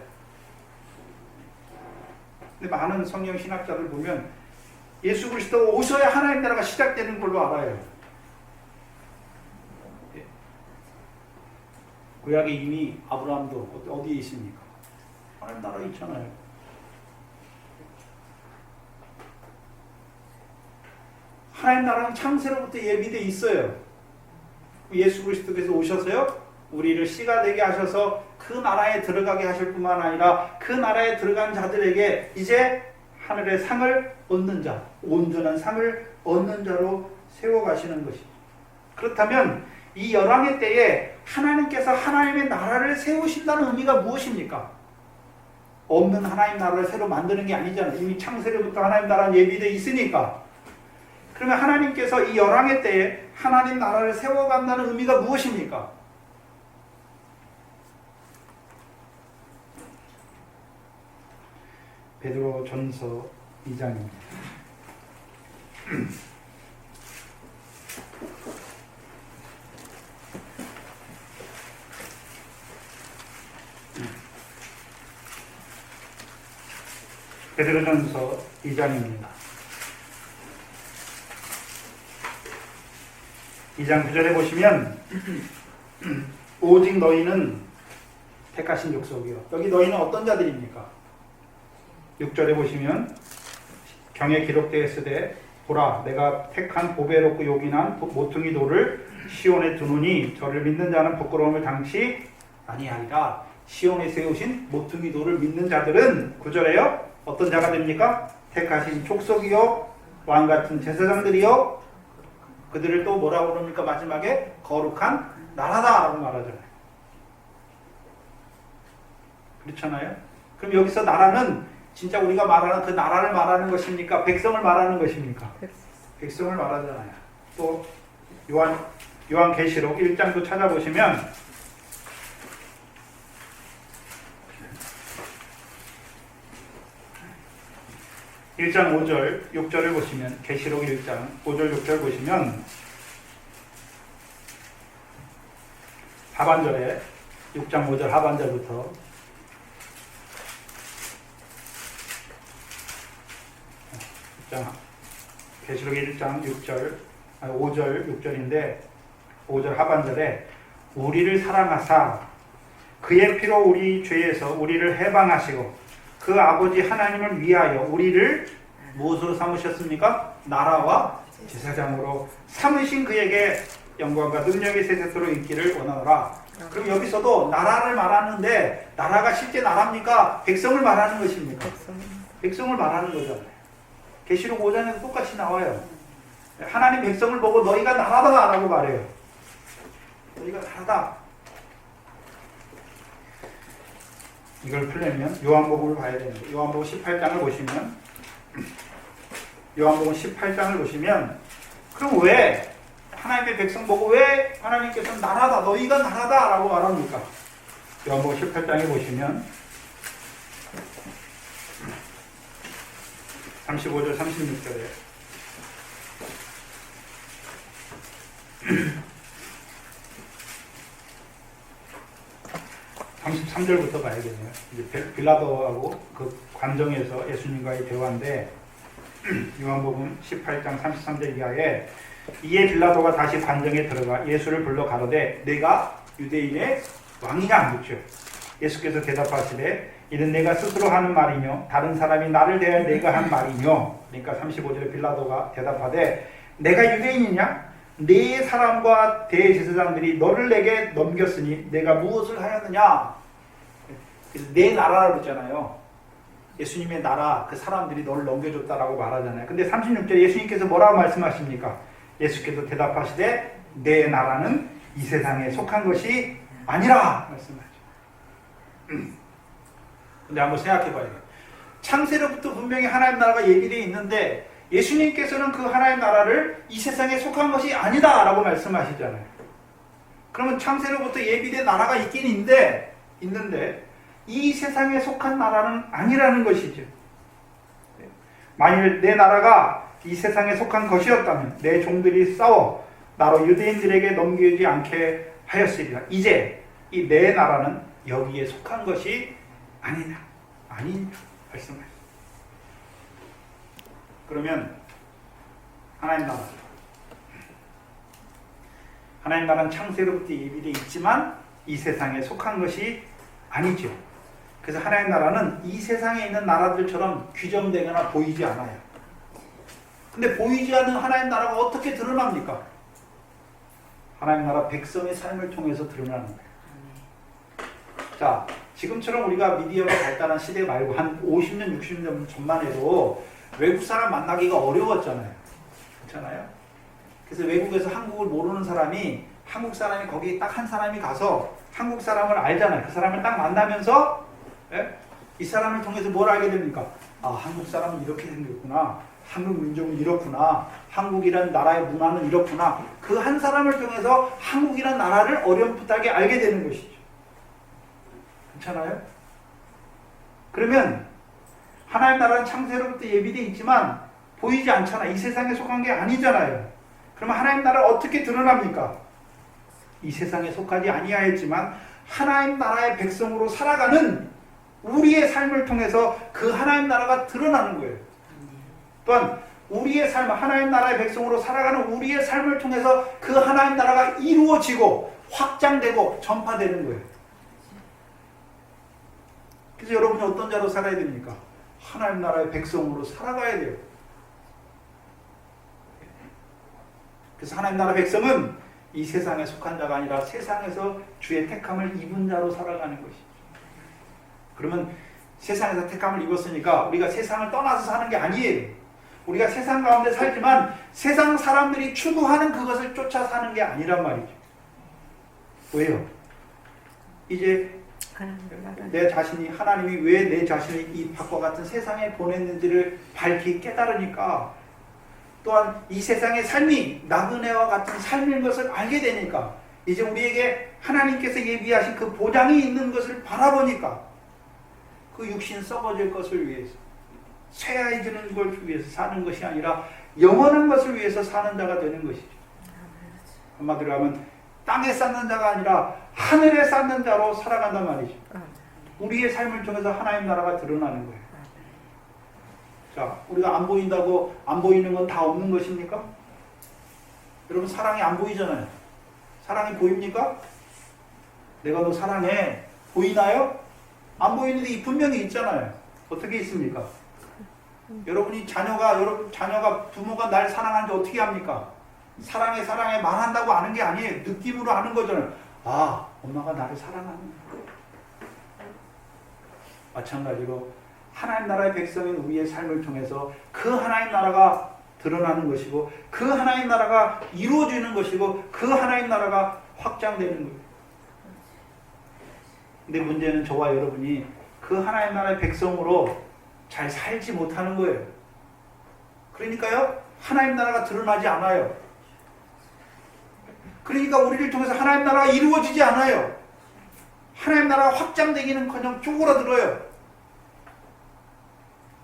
근데 많은 성경 신학자들 보면 예수 그리스도가 오셔야 하나님 나라가 시작되는 걸로 알아요. 구약에 이미 아브라함도 어디에 있습니까? 하나님 나라에 있잖아요. 하나님 나라는 창세로부터 예비되어 있어요. 예수 그리스도께서 오셔서요, 우리를 씨가 되게 하셔서 그 나라에 들어가게 하실 뿐만 아니라 그 나라에 들어간 자들에게 이제 하늘의 상을 얻는 자, 온전한 상을 얻는 자로 세워가시는 것입니다. 그렇다면 이 열왕의 때에 하나님께서 하나님의 나라를 세우신다는 의미가 무엇입니까? 없는 하나님 나라를 새로 만드는 게 아니잖아요. 이미 창세로부터 하나님 나라는 예비되어 있으니까. 그러면 하나님께서 이 열왕의 때에 하나님 나라를 세워간다는 의미가 무엇입니까? 베드로 전서 2장입니다. 베드로 전서 2장입니다. 2장 9절에 보시면 오직 너희는 택하신 족속이요. 여기 너희는 어떤 자들입니까? 6절에 보시면 경에 기록되어 있으되 보라 내가 택한 보배롭고 요긴한 모퉁이 돌을 시온에 두노니 저를 믿는 자는 부끄러움을 당치 아니하리라. 시온에 세우신 모퉁이 돌을 믿는 자들은 9절에요 어떤 자가 됩니까? 택하신 족속이요 왕같은 제사장들이요 그들을 또 뭐라고 그럽니까? 마지막에 거룩한 나라다라고 말하잖아요. 그렇잖아요. 그럼 여기서 나라는 진짜 우리가 말하는 그 나라를 말하는 것입니까? 백성을 말하는 것입니까? 백성을 말하잖아요. 또 요한계시록 1장도 찾아보시면 1장 5절 6절을 보시면 계시록 1장 5절 6절 보시면 하반절에 6장 5절 하반절부터 계시록 1장 6절 5절 6절인데 5절 하반절에 우리를 사랑하사 그의 피로 우리 죄에서 우리를 해방하시고 그 아버지 하나님을 위하여 우리를 무엇으로 삼으셨습니까? 나라와 제사장으로 삼으신 그에게 영광과 능력이 세세토록 있기를 원하노라. 그럼 여기서도 나라를 말하는데 나라가 실제 나라입니까? 백성을 말하는 것입니까? 백성을 말하는 거잖아요. 계시록 5장에도 똑같이 나와요. 하나님 백성을 보고 너희가 나라다 라고 말해요. 너희가 나라다. 이걸 풀려면 요한복음을 봐야 되는데 요한복음 18장을 보시면 요한복음 18장을 보시면 그럼 왜 하나님의 백성 보고 왜 하나님께서 나라다 너희가 나라다 라고 말합니까? 요한복음 18장에 보시면 35절 36절에 33절부터 봐야겠네요. 이제 빌라도하고 그 관정에서 예수님과의 대화인데 요한복음 18장 33절 이하에 이에 빌라도가 다시 관정에 들어가 예수를 불러 가로되 내가 유대인의 왕이냐 묻죠. 예수께서 대답하시되 이는 내가 스스로 하는 말이며 다른 사람이 나를 대하여 내가 한 말이며. 그러니까 35절에 빌라도가 대답하되 내가 유대인이냐? 네 사람과 대제사장들이 너를 내게 넘겼으니 내가 무엇을 하였느냐? 그래서 내 나라라고 했잖아요. 예수님의 나라, 그 사람들이 너를 넘겨줬다라고 말하잖아요. 근데 36절에 예수님께서 뭐라고 말씀하십니까? 예수께서 대답하시되 내 나라는 이 세상에 속한 것이 아니라 말씀하죠. 근데 한번 생각해 봐야 돼요. 창세로부터 분명히 하나님 나라가 예비되어 있는데 예수님께서는 그 하나님 나라를 이 세상에 속한 것이 아니다 라고 말씀하시잖아요. 그러면 창세로부터 예비된 나라가 있긴 있는데 이 세상에 속한 나라는 아니라는 것이죠. 만일 내 나라가 이 세상에 속한 것이었다면 내 종들이 싸워 나로 유대인들에게 넘기지 않게 하였으리라. 이제 이 내 나라는 여기에 속한 것이 아니냐 말씀하셨어요. 그러면 하나님 나라는 창세로부터 예비되어 있지만 이 세상에 속한 것이 아니죠. 그래서 하나님 나라는 이 세상에 있는 나라들처럼 규정되거나 보이지 않아요. 근데 보이지 않는 하나님 나라가 어떻게 드러납니까? 하나님 나라 백성의 삶을 통해서 드러나는 거예요. 자, 지금처럼 우리가 미디어가 발달한 시대 말고 한 50년, 60년 전만 해도 외국 사람 만나기가 어려웠잖아요. 그렇잖아요? 그래서 외국에서 한국을 모르는 사람이 한국 사람이 거기 딱 한 사람이 가서 한국 사람을 알잖아요. 그 사람을 딱 만나면서 이 사람을 통해서 뭘 알게 됩니까? 아, 한국 사람은 이렇게 생겼구나. 한국 민족은 이렇구나. 한국이란 나라의 문화는 이렇구나. 그 한 사람을 통해서 한국이란 나라를 어렴풋하게 알게 되는 것이죠. 괜찮아요? 그러면 하나님 나라는 창세로부터 예비되어 있지만 보이지 않잖아. 이 세상에 속한 게 아니잖아요. 그러면 하나님 나라가 어떻게 드러납니까? 이 세상에 속하지 아니하였지만 하나님 나라의 백성으로 살아가는 우리의 삶을 통해서 그 하나님 나라가 드러나는 거예요. 또한 우리의 삶, 하나님 나라의 백성으로 살아가는 우리의 삶을 통해서 그 하나님 나라가 이루어지고 확장되고 전파되는 거예요. 그래서 여러분이 어떤 자로 살아야 됩니까? 하나님 나라의 백성으로 살아가야 돼요. 그래서 하나님 나라 백성은 이 세상에 속한 자가 아니라 세상에서 주의 택함을 입은 자로 살아가는 것이죠. 그러면 세상에서 택함을 입었으니까 우리가 세상을 떠나서 사는 게 아니에요. 우리가 세상 가운데 살지만 세상 사람들이 추구하는 그것을 쫓아 사는 게 아니란 말이죠. 왜요? 이제 내 자신이, 하나님이 왜 내 자신을 이 밖과 같은 세상에 보냈는지를 밝히 깨달으니까, 또한 이 세상의 삶이 나그네와 같은 삶인 것을 알게 되니까, 이제 우리에게 하나님께서 예비하신 그 보장이 있는 것을 바라보니까 그 육신 썩어질 것을 위해서, 쇠하해지는 걸 위해서 사는 것이 아니라 영원한 것을 위해서 사는 자가 되는 것이죠. 한마디로 하면 땅에 쌓는 자가 아니라 하늘에 쌓는 자로 살아간단 말이죠. 우리의 삶을 통해서 하나님 나라가 드러나는 거예요. 자, 우리가 안 보인다고 안 보이는 건 다 없는 것입니까? 여러분, 사랑이 안 보이잖아요. 사랑이 보입니까? 내가 너 사랑해. 보이나요? 안 보이는데 분명히 있잖아요. 어떻게 있습니까? 여러분 자녀가 부모가 날 사랑하는지 어떻게 합니까? 사랑해 말한다고 아는 게 아니에요. 느낌으로 아는 거잖아요. 아, 엄마가 나를 사랑하는 거야. 마찬가지로 하나님 나라의 백성인 우리의 삶을 통해서 그 하나님 나라가 드러나는 것이고, 그 하나님 나라가 이루어지는 것이고, 그 하나님 나라가 확장되는 거예요. 근데 문제는 저와 여러분이 그 하나님 나라의 백성으로 잘 살지 못하는 거예요. 그러니까요, 하나님 나라가 드러나지 않아요. 그러니까 우리를 통해서 하나님 나라가 이루어지지 않아요. 하나님 나라가 확장되기는커녕 쪼그라들어요.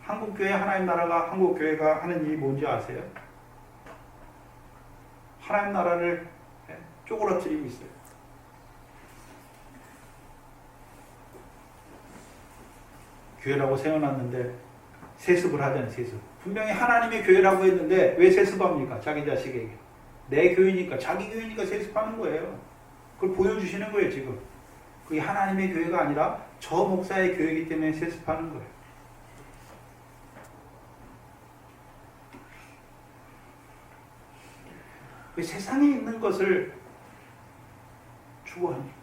한국교회 한국교회가 하는 일이 뭔지 아세요? 하나님 나라를 쪼그라뜨리고 있어요. 교회라고 세워놨는데 세습을 하잖아요. 세습. 분명히 하나님의 교회라고 했는데 왜 세습합니까? 자기 자식에게. 내 교회니까, 자기 교회니까 세습하는 거예요. 그걸 보여주시는 거예요, 지금. 그게 하나님의 교회가 아니라 저 목사의 교회이기 때문에 세습하는 거예요. 왜 세상에 있는 것을 추구합니까?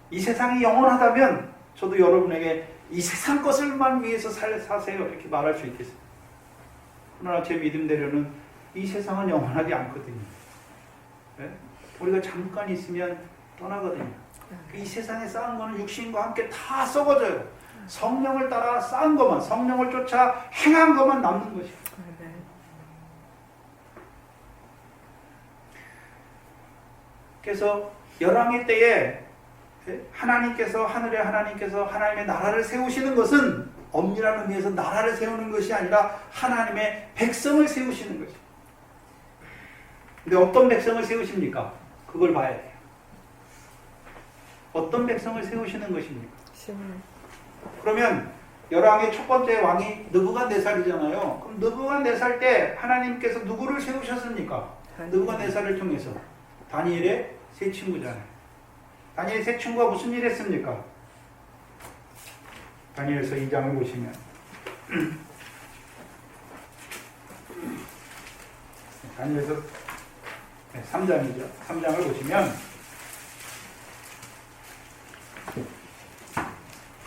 이 세상이 영원하다면 저도 여러분에게 이 세상 것을만 위해서 사세요, 이렇게 말할 수 있겠어요. 그러나 제 믿음대로는 이 세상은 영원하지 않거든요. 네? 우리가 잠깐 있으면 떠나거든요. 이 세상에 쌓은 거는 육신과 함께 다 썩어져요. 성령을 따라 쌓은 것만, 성령을 쫓아 행한 것만 남는 것이에요. 그래서 열왕일 때에 하나님께서 하나님의 나라를 세우시는 것은 엄밀한 의미에서 나라를 세우는 것이 아니라 하나님의 백성을 세우시는 것이에요. 근데 어떤 백성을 세우십니까? 그걸 봐야 돼요. 어떤 백성을 세우시는 것입니까? 그러면 열왕의 첫 번째 왕이 느부갓네살이잖아요. 그럼 느부갓네살 때 하나님께서 누구를 세우셨습니까? 느부갓네살을 통해서 다니엘의 세 친구잖아요. 다니엘 세 친구가 무슨 일 했습니까? 다니엘서 2장을 보시면 다니엘서 3장이죠. 3장을 보시면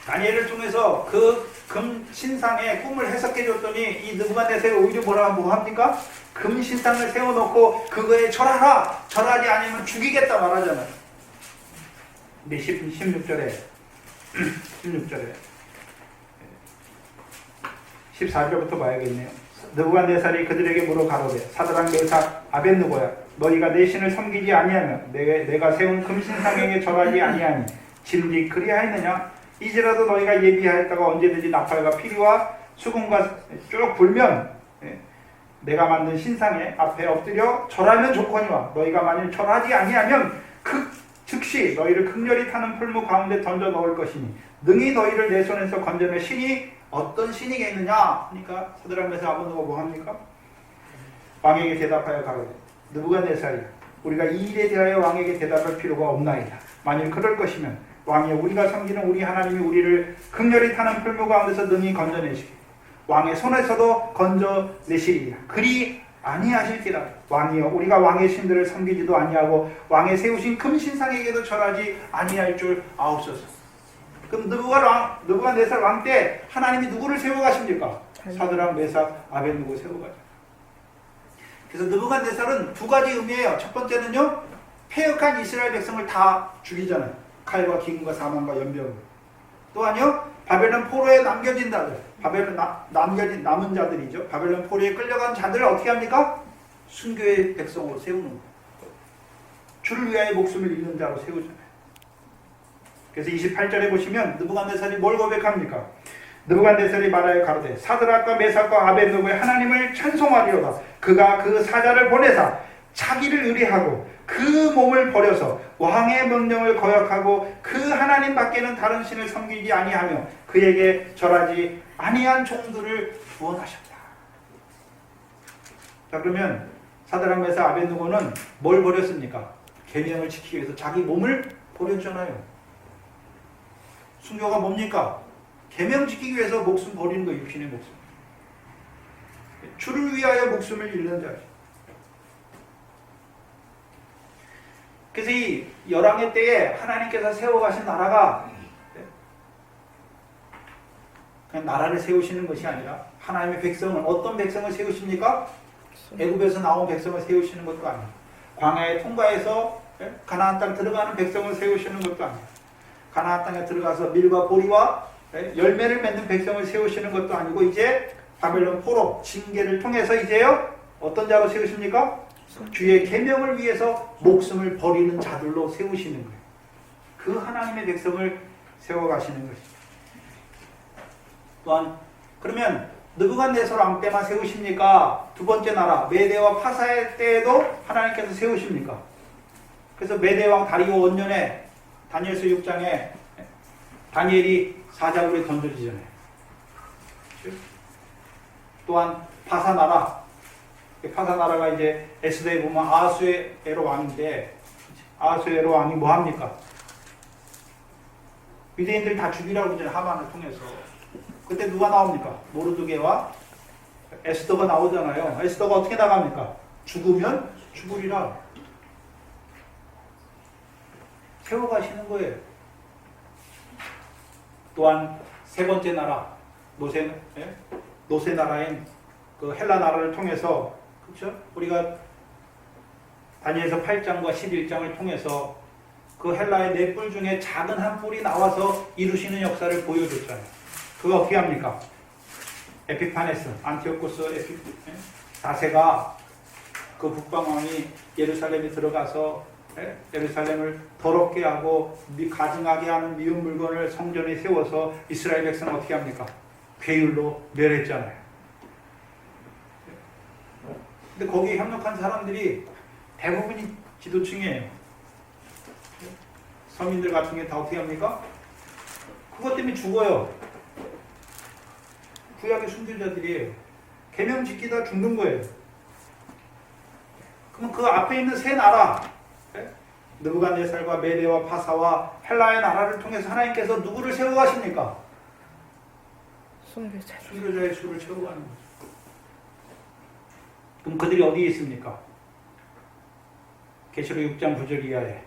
다니엘을 통해서 그 금 신상의 꿈을 해석해 줬더니 이 느부갓네살이 오히려 뭐 합니까? 금 신상을 세워놓고 그거에 절하라! 절하지 않으면 죽이겠다 말하잖아요. 근데 16절에 14절부터 봐야겠네요. 느부갓네살이 그들에게 물어 가로되 사드락 메삭 아벳느고야 너희가 내 신을 섬기지 아니하며 내가 세운 금신상에게 절하지 아니하니 진리 그리하였느냐? 이제라도 너희가 예비하였다가 언제든지 나팔과 피리와 수금과 쭉 불면 내가 만든 신상에 앞에 엎드려 절하면 좋거니와 너희가 만일 절하지 아니하면 즉시 너희를 극렬히 타는 풀무 가운데 던져 넣을 것이니 능히 너희를 내 손에서 건져낼 신이 어떤 신이겠느냐? 그러니까 사드락 메삭 아벳느고가 뭐합니까? 왕에게 대답하여 가로되 느부갓네살이 우리가 이 일에 대하여 왕에게 대답할 필요가 없나이다. 만일 그럴 것이면 왕이여 우리가 섬기는 우리 하나님이 우리를 극렬히 타는 풀무 가운데서 능히 건져내시고 왕의 손에서도 건져내시리라. 그리 아니하실지라. 왕이여 우리가 왕의 신들을 섬기지도 아니하고 왕의 세우신 금 신상에게도 절하지 아니할 줄 아옵소서. 그럼 느부갓네살 왕 때 하나님이 누구를 세워가십니까? 사드락 메삭 아벳느고 세워가죠. 그래서 느부갓네살은 두 가지 의미예요. 첫 번째는요, 패역한 이스라엘 백성을 다 죽이잖아요. 칼과 기근과 사망과 연병으로. 또한요, 바벨론 포로에 남겨진 자들, 바벨론 남겨진 남은 자들이죠. 바벨론 포로에 끌려간 자들을 어떻게 합니까? 순교의 백성으로 세우는 거예요. 주를 위하여 목숨을 잃는 자로 세우잖아요. 그래서 28절에 보시면 느부갓네살이 뭘 고백합니까? 느부갓네살이 말하여 가로되 사드락과 메삭과 아벳느고의 하나님을 찬송하리로다. 그가 그 사자를 보내사 자기를 의뢰하고 그 몸을 버려서 왕의 명령을 거역하고 그 하나님 밖에는 다른 신을 섬기지 아니하며 그에게 절하지 아니한 종들을 구원하셨다. 자, 그러면 사드락 메삭 아벳느고는 뭘 버렸습니까? 계명을 지키기 위해서 자기 몸을 버렸잖아요. 순교가 뭡니까? 계명 지키기 위해서 목숨 버리는 거, 육신의 목숨. 주를 위하여 목숨을 잃는 자죠. 그래서 이 열왕의 때에 하나님께서 세워가신 나라가 그냥 나라를 세우시는 것이 아니라 하나님의 백성을, 어떤 백성을 세우십니까? 애굽에서 나온 백성을 세우시는 것도 아니고 광야에 통과해서 가나안 땅 들어가는 백성을 세우시는 것도 아니고 가나안 땅에 들어가서 밀과 보리와 열매를 맺는 백성을 세우시는 것도 아니고 이제 바벨론 포로 징계를 통해서 이제요 어떤 자로 세우십니까? 주의 계명을 위해서 목숨을 버리는 자들로 세우시는 거예요. 그 하나님의 백성을 세워가시는 것입니다. 또한 그러면 느부갓네살 왕 때만 세우십니까? 두 번째 나라 메대와 파사의 때에도 하나님께서 세우십니까? 그래서 메대 왕 다리오 원년에 다니엘서 6장에 다니엘이 사자굴에 던져지잖아요. 또한 파사 나라가 이제 에스더에 보면 아하수에로 왕인데 아하수에로 왕이 뭐 합니까? 유대인들 다 죽이라고 그러잖아요. 하만을 통해서. 그때 누가 나옵니까? 모르드게와 에스더가 나오잖아요. 에스더가 어떻게 나갑니까? 죽으면 죽으리라. 세워가시는 거예요. 또한 세 번째 나라 노세 나라인 그 헬라 나라를 통해서 그렇죠? 우리가 다니엘서 8장과 11장을 통해서 그 헬라의 네 뿔 중에 작은 한 뿔이 나와서 이루시는 역사를 보여줬잖아요. 그거 어떻게 합니까? 에피파네스, 안티오코스 4세가 그 북방왕이 예루살렘에 들어가서 예루살렘을 더럽게 하고 가증하게 하는 미운 물건을 성전에 세워서 이스라엘 백성은 어떻게 합니까? 괴율로 멸했잖아요. 근데 거기에 협력한 사람들이 대부분이 지도층이에요. 서민들 같은 게 다 어떻게 합니까? 그것 때문에 죽어요. 구약의 순교자들이에요. 계명 지키다 죽는 거예요. 그럼 그 앞에 있는 세 나라 느부갓네살과 메대와 파사와 헬라의 나라를 통해서 하나님께서 누구를 세워가십니까? 순교자의 수를 채워가는 거죠. 그럼 그들이 어디에 있습니까? 계시록 6장 9절 이하에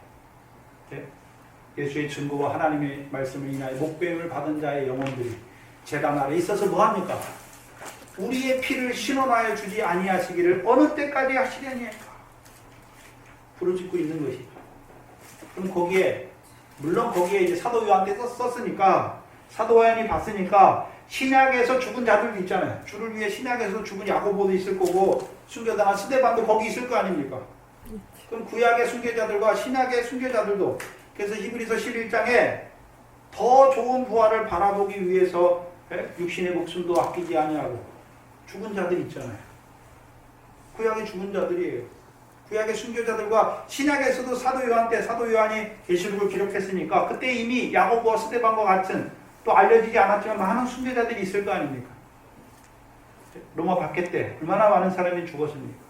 예수의 증거와 하나님의 말씀을 인하여 목배임을 받은 자의 영혼들이 제단 아래 있어서 뭐합니까? 우리의 피를 신원하여 주지 아니하시기를 어느 때까지 하시려니까 부르짖고 있는 것이죠. 그럼 거기에 물론 거기에 이제 사도 요한께 썼으니까 사도 요한이 봤으니까 신약에서 죽은 자들도 있잖아요. 주를 위해 신약에서 죽은 야고보도 있을 거고 순교당한 스데반도 거기 있을 거 아닙니까? 그럼 구약의 순교자들과 신약의 순교자들도 그래서 히브리서 11장에 더 좋은 부활을 바라보기 위해서 육신의 목숨도 아끼지 아니하고 죽은 자들이 있잖아요. 구약의 죽은 자들이에요. 구약의 순교자들과 신약에서도 사도 요한 때 사도 요한이 계시록을 기록했으니까 그때 이미 야고보와 스데반과 같은 또 알려지지 않았지만 많은 순교자들이 있을 거 아닙니까? 로마 박해 때 얼마나 많은 사람이 죽었습니까?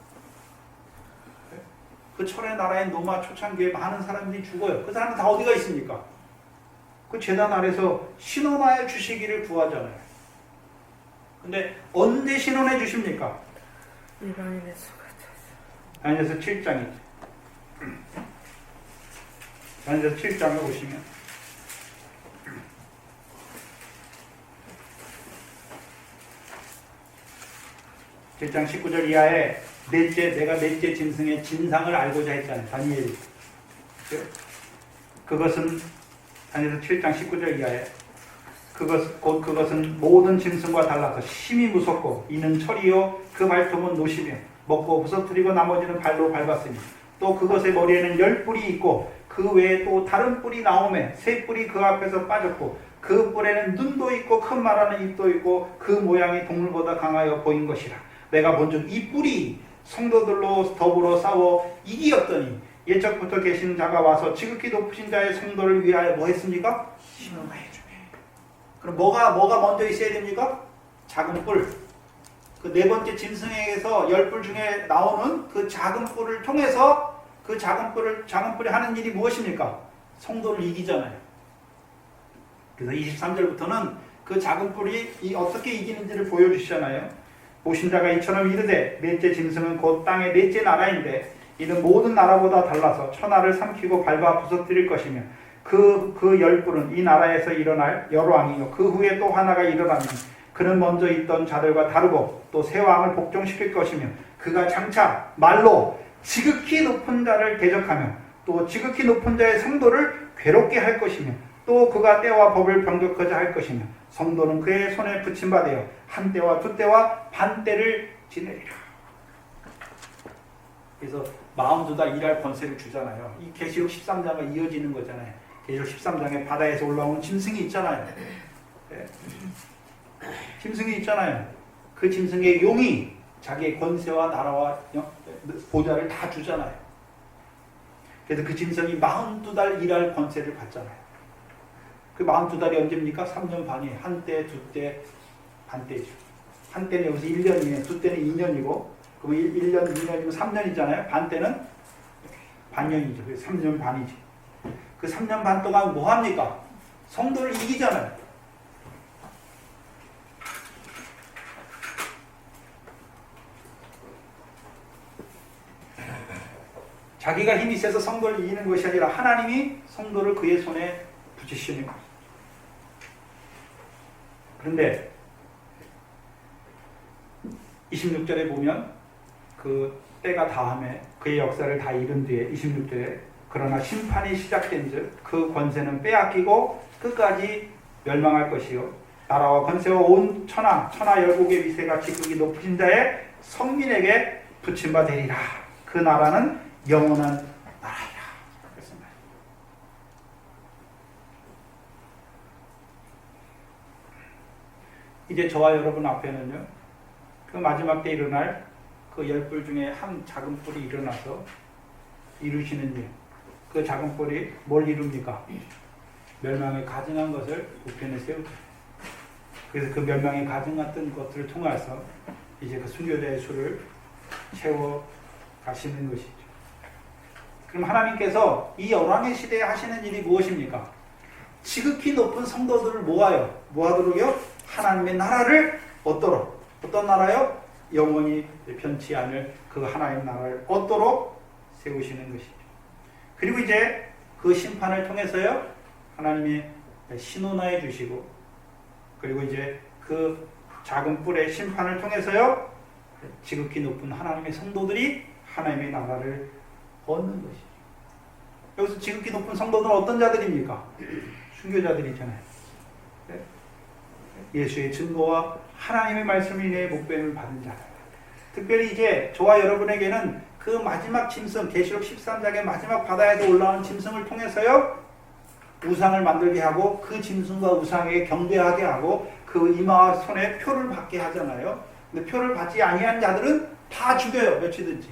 그 철의 나라인 로마 초창기에 많은 사람들이 죽어요. 그 사람은 다 어디가 있습니까? 그 제단 아래서 신원하여 주시기를 구하잖아요. 근데 언제 신원해 주십니까? 이방인의 수가 다니엘서 7장이죠. 다니엘서 7장을 보시면 (7장 19절) 이하에 내가 넷째 짐승의 진상을 알고자 했잖아요. 다니엘이. 그것은 다니엘서 7장 19절 이하에 그것은 모든 짐승과 달라서 심히 무섭고 이는 철이요 그 발톱은 노시며 먹고 부서뜨리고 나머지는 발로 밟았으니 또 그것의 머리에는 10뿔이 있고 그 외에 또 다른 뿔이 나오매 3뿔이 그 앞에서 빠졌고 그 뿔에는 눈도 있고 큰 말하는 입도 있고 그 모양이 동물보다 강하여 보인 것이라. 내가 본즉 이 뿔이 성도들로 더불어 싸워 이기었더니 예적부터 계신 자가 와서 지극히 높으신 자의 성도를 위하여 뭐 했습니까? 신원하여 주매. 그럼 뭐가 먼저 있어야 됩니까? 작은 뿔. 그 네 번째 짐승에게서 10뿔 중에 나오는 그 작은 뿔을 통해서 그 작은 뿔이 하는 일이 무엇입니까? 성도를 이기잖아요. 그래서 23절부터는 그 작은 뿔이 어떻게 이기는지를 보여주시잖아요. 보신 자가 이처럼 이르되 넷째 짐승은 곧 땅의 넷째 나라인데 이는 모든 나라보다 달라서 천하를 삼키고 밟아 부서뜨릴 것이며 그 10뿔은 이 나라에서 일어날 여러 왕이요 그 후에 또 하나가 일어나니 그는 먼저 있던 자들과 다르고 또 새 왕을 복종시킬 것이며 그가 장차 말로 지극히 높은 자를 대적하며 또 지극히 높은 자의 성도를 괴롭게 할 것이며 또 그가 때와 법을 변경하자 할 것이며 성도는 그의 손에 붙임받아요 한 때와 두 때와 반 때를 지내리라. 그래서 42달 일할 권세를 주잖아요. 이 계시록 13장과 이어지는 거잖아요. 계시록 13장에 바다에서 올라오는 짐승이 있잖아요. 네. 짐승이 있잖아요. 그 짐승의 용이 자기의 권세와 나라와 보좌를 다 주잖아요. 그래서 그 짐승이 42달 일할 권세를 받잖아요. 그 42달이 언제입니까? 3년 반이에요. 한 때, 두 때, 반 때죠. 한 때는 여기서 1년이에요. 두 때는 2년이고 그럼 1년, 2년이면 3년이잖아요. 반 때는 반년이죠. 그래서 3년 반이지. 그 3년 반 동안 뭐 합니까? 성도를 이기잖아요. 자기가 힘이 세서 성도를 이기는 것이 아니라 하나님이 성도를 그의 손에 붙이시는 거예요. 그런데 26절에 보면 그 때가 다음에 그의 역사를 다 이룬 뒤에 26절에 그러나 심판이 시작된 즉 그 권세는 빼앗기고 끝까지 멸망할 것이요 나라와 권세와 온 천하 열국의 위세같이 극이 높으신 자의 성민에게 붙임바 되리라. 그 나라는 영원한 나라이라. 그렇습니다. 이제 저와 여러분 앞에는요 그 마지막 때 일어날 그 10뿔 중에 한 작은 뿔이 일어나서 이루시는 일. 그 작은 뿔이 뭘 이룹니까? 멸망에 가증한 것을 우편에 세우죠. 그래서 그 멸망에 가증했던 것들을 통해서 이제 그 순교자의 수를 채워 가시는 것이죠. 그럼 하나님께서 이 열왕의 시대에 하시는 일이 무엇입니까? 지극히 높은 성도들을 모아도록요 하나님의 나라를 얻도록, 어떤 나라요? 영원히 변치 않을 그 하나님 나라를 얻도록 세우시는 것이죠. 그리고 이제 그 심판을 통해서요 하나님이 신원하여 주시고, 그리고 이제 그 작은 뿔의 심판을 통해서요 지극히 높은 하나님의 성도들이 하나님의 나라를 얻는 것이죠. 여기서 지극히 높은 성도들은 어떤 자들입니까? 순교자들이잖아요. 예수의 증거와 하나님의 말씀을 인해 목배임을 받은 자들. 특별히 이제 저와 여러분에게는 그 마지막 짐승, 계시록 13장의 마지막 바다에서 올라오는 짐승을 통해서요 우상을 만들게 하고 그 짐승과 우상에게 경배하게 하고 그 이마와 손에 표를 받게 하잖아요. 근데 표를 받지 아니한 자들은 다 죽여요, 며치든지.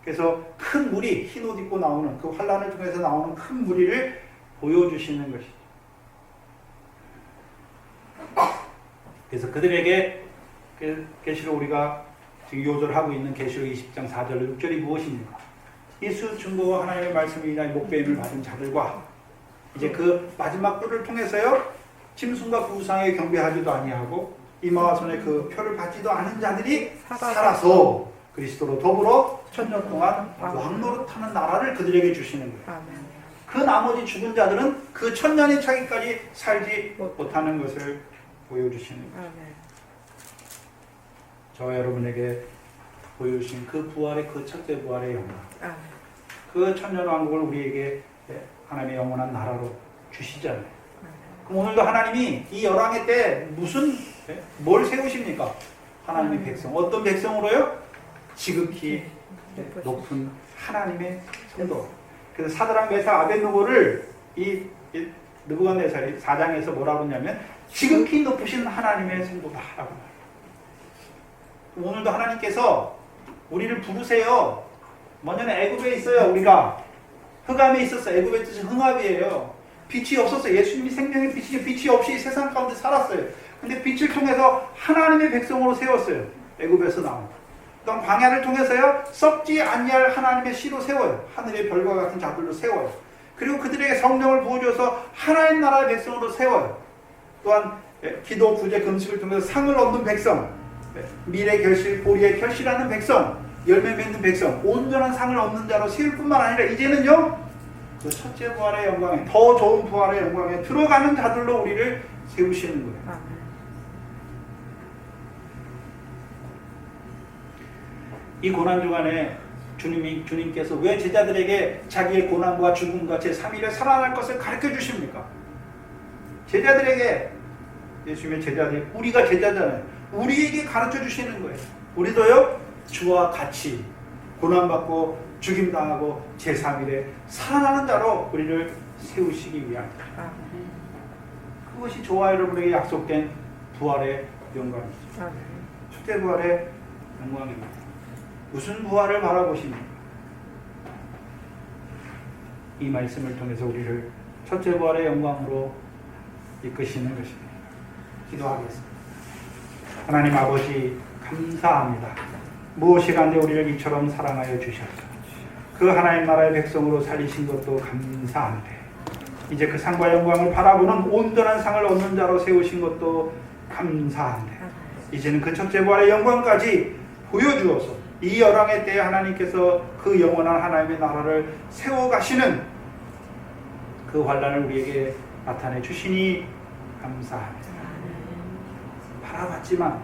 그래서 큰 무리, 흰 옷 입고 나오는 그 환란을 통해서 나오는 큰 무리를 보여주시는 것이죠. 그래서 그들에게 계시록 우리가 지금 요절하고 있는 계시록 20장 4절 6절이 무엇입니까? 예수 증거와 하나님의 말씀을 인하여 목배임을 받은 자들과 이제 그 마지막 뿔을 통해서요 짐승과 그 우상에 경배하지도 아니하고 이마와 손에 그 표를 받지도 않은 자들이 살아서 그리스도로 더불어 천년 동안 왕노릇하는 나라를 그들에게 주시는 거예요. 그 나머지 죽은 자들은 그 천년이 차기까지 살지 못하는 것을 보여주시는 거예요. 저와 여러분에게 보여주신 그 부활의 그 첫째 부활의 영광, 그 천년 왕국을 우리에게 하나님의 영원한 나라로 주시잖아요. 그럼 오늘도 하나님이 이 열왕의 때 뭘 세우십니까? 하나님의 백성. 어떤 백성으로요? 지극히 높은 하나님의 성도. 그래서 사드락 메삭 아벳느고를 이 느부갓네살이 4장에서 뭐라고 했냐면 지극히 높으신 하나님의 성도다라고 말해요. 오늘도 하나님께서 우리를 부르세요. 먼저는 애굽에 있어요. 우리가 흑암에 있었어요. 애굽의 뜻은 흥합이에요. 빛이 없었어요. 예수님이 생명의 빛이 빛이 없이 세상 가운데 살았어요. 근데 빛을 통해서 하나님의 백성으로 세웠어요. 애굽에서 나온. 그다음 광야를 통해서요 썩지 아니할 하나님의 씨로 세워요. 하늘의 별과 같은 자들로 세워요. 그리고 그들에게 성령을 부어줘서 하나님 나라의 백성으로 세워요. 또한 기도, 구제, 금식을 통해서 상을 얻는 백성, 미래 결실, 보리에 결실하는 백성, 열매 맺는 백성, 온전한 상을 얻는 자로 세울 뿐만 아니라 이제는요 그 첫째 부활의 영광에, 더 좋은 부활의 영광에 들어가는 자들로 우리를 세우시는 거예요. 이 고난 주간에 주님께서 왜 제자들에게 자기의 고난과 죽음과 제3일에 살아날 것을 가르쳐 주십니까? 제자들에게, 예수님의 제자들, 우리가 제자잖아요. 우리에게 가르쳐 주시는 거예요. 우리도요 주와 같이 고난받고 죽임당하고 제3일에 살아나는 자로 우리를 세우시기 위함이다. 그것이 저와 여러분에게 약속된 부활의 영광이죠. 첫째 부활의 영광입니다. 무슨 부활을 바라보십니까? 이 말씀을 통해서 우리를 첫째 부활의 영광으로 이끄시는 것입니다. 기도하겠습니다. 하나님 아버지 감사합니다. 무엇이간데 우리를 이처럼 사랑하여 주셔서 그 하나님 나라의 백성으로 살리신 것도 감사한데 이제 그 상과 영광을 바라보는 온전한 상을 얻는 자로 세우신 것도 감사한데 이제는 그 첫째 부활의 영광까지 보여주어서 이 열왕의 때에 하나님께서 그 영원한 하나님의 나라를 세워가시는 그 환란을 우리에게 나타내 주시니 감사합니다. 바라봤지만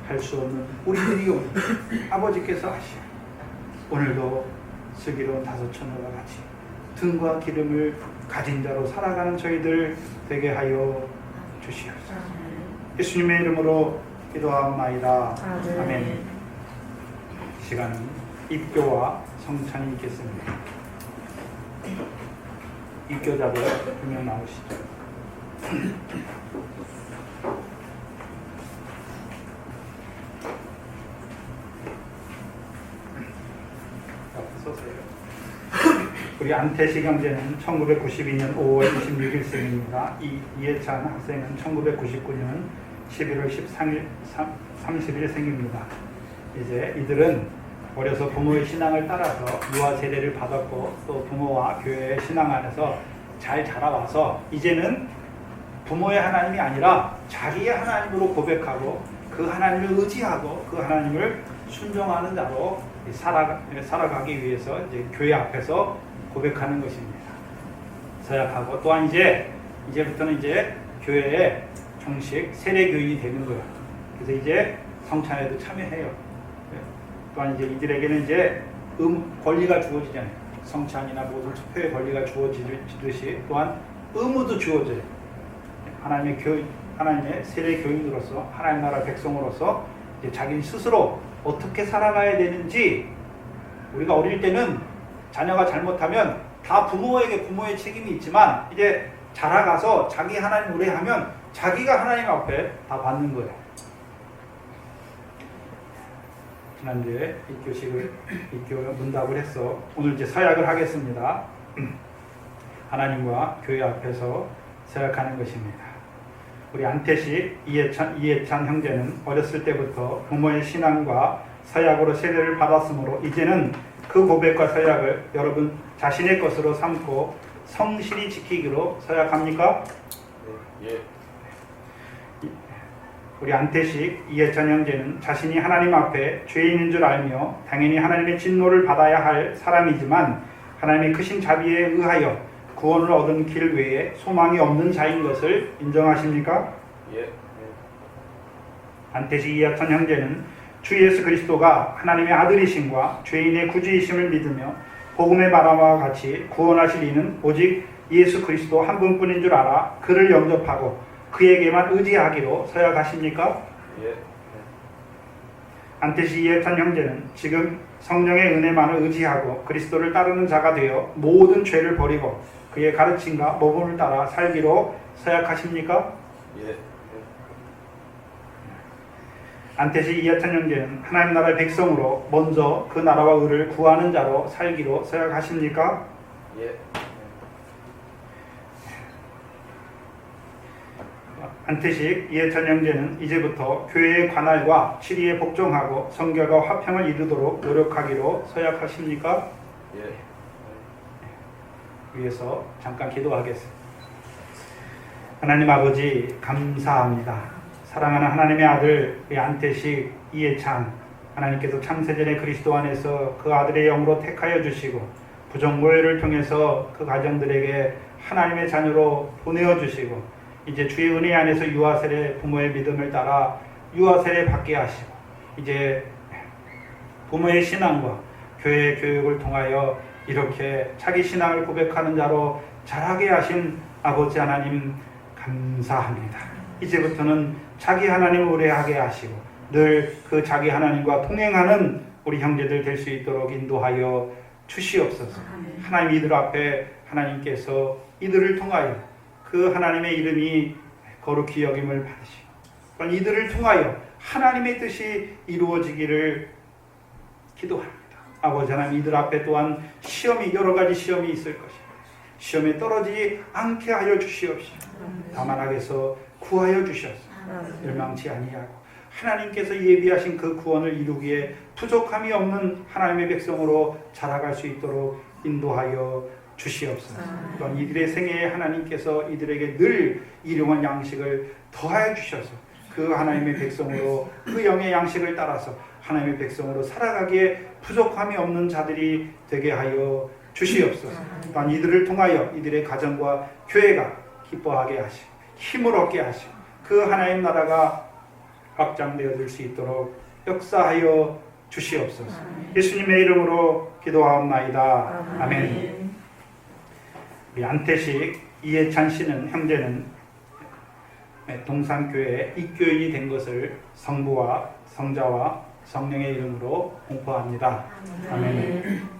할 수 없는 우리들이 오늘 아버지께서 하시오. 오늘도 슬기로운 5처녀와 같이 등과 기름을 가진 자로 살아가는 저희들 되게 하여 주시옵소서. 예수님의 이름으로 기도하옵나이다. 아멘. 시간은 입교와 성찬이 있겠습니다. 입교자들 2명 나오시죠. 우리 안태식 형제는 1992년 5월 26일생입니다. 이해찬 학생은 1999년 11월 30일생입니다. 이제 이들은 어려서 부모의 신앙을 따라서 유아 세례를 받았고 또 부모와 교회의 신앙 안에서 잘 자라와서 이제는 부모의 하나님이 아니라 자기의 하나님으로 고백하고 그 하나님을 의지하고 그 하나님을 순종하는 자로 살아가기 위해서 이제 교회 앞에서 고백하는 것입니다. 서약하고 또한 이제부터는 이제 교회에 정식 세례 교인이 되는 거예요. 그래서 이제 성찬에도 참여해요. 또한 이제 이들에게는 이제 권리가 주어지잖아요. 성찬이나 모든 투표의 권리가 주어지듯이 또한 의무도 주어져요. 하나님의 세례 교인으로서 하나님 나라 백성으로서 이제 자기 스스로 어떻게 살아가야 되는지 우리가 어릴 때는 자녀가 잘못하면 다 부모의 책임이 있지만 이제 자라가서 자기 하나님 의뢰하면 자기가 하나님 앞에 다 받는 거예요. 지난주에 입교 문답을 했어. 오늘 이제 서약을 하겠습니다. 하나님과 교회 앞에서 서약하는 것입니다. 우리 안태식 이해찬 형제는 어렸을 때부터 부모의 신앙과 서약으로 세례를 받았으므로 이제는 그 고백과 서약을 여러분 자신의 것으로 삼고 성실히 지키기로 서약합니까? 예. 우리 안태식 이해찬 형제는 자신이 하나님 앞에 죄인인 줄 알며 당연히 하나님의 진노를 받아야 할 사람이지만 하나님의 크신 자비에 의하여 구원을 얻은 길 외에 소망이 없는 자인 것을 인정하십니까? 예. 안태식 이해찬 형제는 주 예수 그리스도가 하나님의 아들이심과 죄인의 구주이심을 믿으며 복음의 바람과 같이 구원하실 이는 오직 예수 그리스도 한 분뿐인 줄 알아 그를 영접하고 그에게만 의지하기로 서약하십니까? 예. 안태식 이해찬 형제는 지금 성령의 은혜만을 의지하고 그리스도를 따르는 자가 되어 모든 죄를 버리고 그의 가르침과 모범을 따라 살기로 서약하십니까? 예. 안태식 이해찬 형제는 하나님 나라의 백성으로 먼저 그 나라와 의를 구하는 자로 살기로 서약하십니까? 예. 안태식 이해찬 형제는 이제부터 교회의 관할과 치리에 복종하고 성결과 화평을 이루도록 노력하기로 서약하십니까? 예. 위해서 잠깐 기도하겠습니다. 하나님 아버지 감사합니다. 사랑하는 하나님의 아들 우리 안태식 이해찬 하나님께서 창세전에 그리스도 안에서 그 아들의 영으로 택하여 주시고 부정모회를 통해서 그 가정들에게 하나님의 자녀로 보내어 주시고 이제 주의 은혜 안에서 유아세례 부모의 믿음을 따라 유아세례 받게 하시고 이제 부모의 신앙과 교회의 교육을 통하여 이렇게 자기 신앙을 고백하는 자로 자라게 하신 아버지 하나님 감사합니다. 이제부터는 자기 하나님을 의뢰하게 하시고 늘 그 자기 하나님과 동행하는 우리 형제들 될 수 있도록 인도하여 주시옵소서. 하나님 이들 앞에 하나님께서 이들을 통하여 그 하나님의 이름이 거룩히 여김을 받으시고 이들을 통하여 하나님의 뜻이 이루어지기를 기도합니다. 아버지 하나님 이들 앞에 또한 여러 가지 시험이 있을 것입니다. 시험에 떨어지지 않게 하여 주시옵시고 다만하게서 구하여 주셔서 멸망치 아니하고 하나님께서 예비하신 그 구원을 이루기에 부족함이 없는 하나님의 백성으로 자라갈 수 있도록 인도하여 주시옵소서. 또한 이들의 생애에 하나님께서 이들에게 늘 일용할 양식을 더하여 주셔서 그 하나님의 백성으로 그 영의 양식을 따라서 하나님의 백성으로 살아가기에 부족함이 없는 자들이 되게 하여 주시옵소서. 또한 이들을 통하여 이들의 가정과 교회가 기뻐하게 하시고 힘을 얻게 하시고 그 하나님 나라가 확장되어질 수 있도록 역사하여 주시옵소서. 예수님의 이름으로 기도하옵나이다. 아멘. 우리 안태식 이해찬 씨는 형제는 동산교회 입교인이 된 것을 성부와 성자와 성령의 이름으로 공포합니다. 아멘.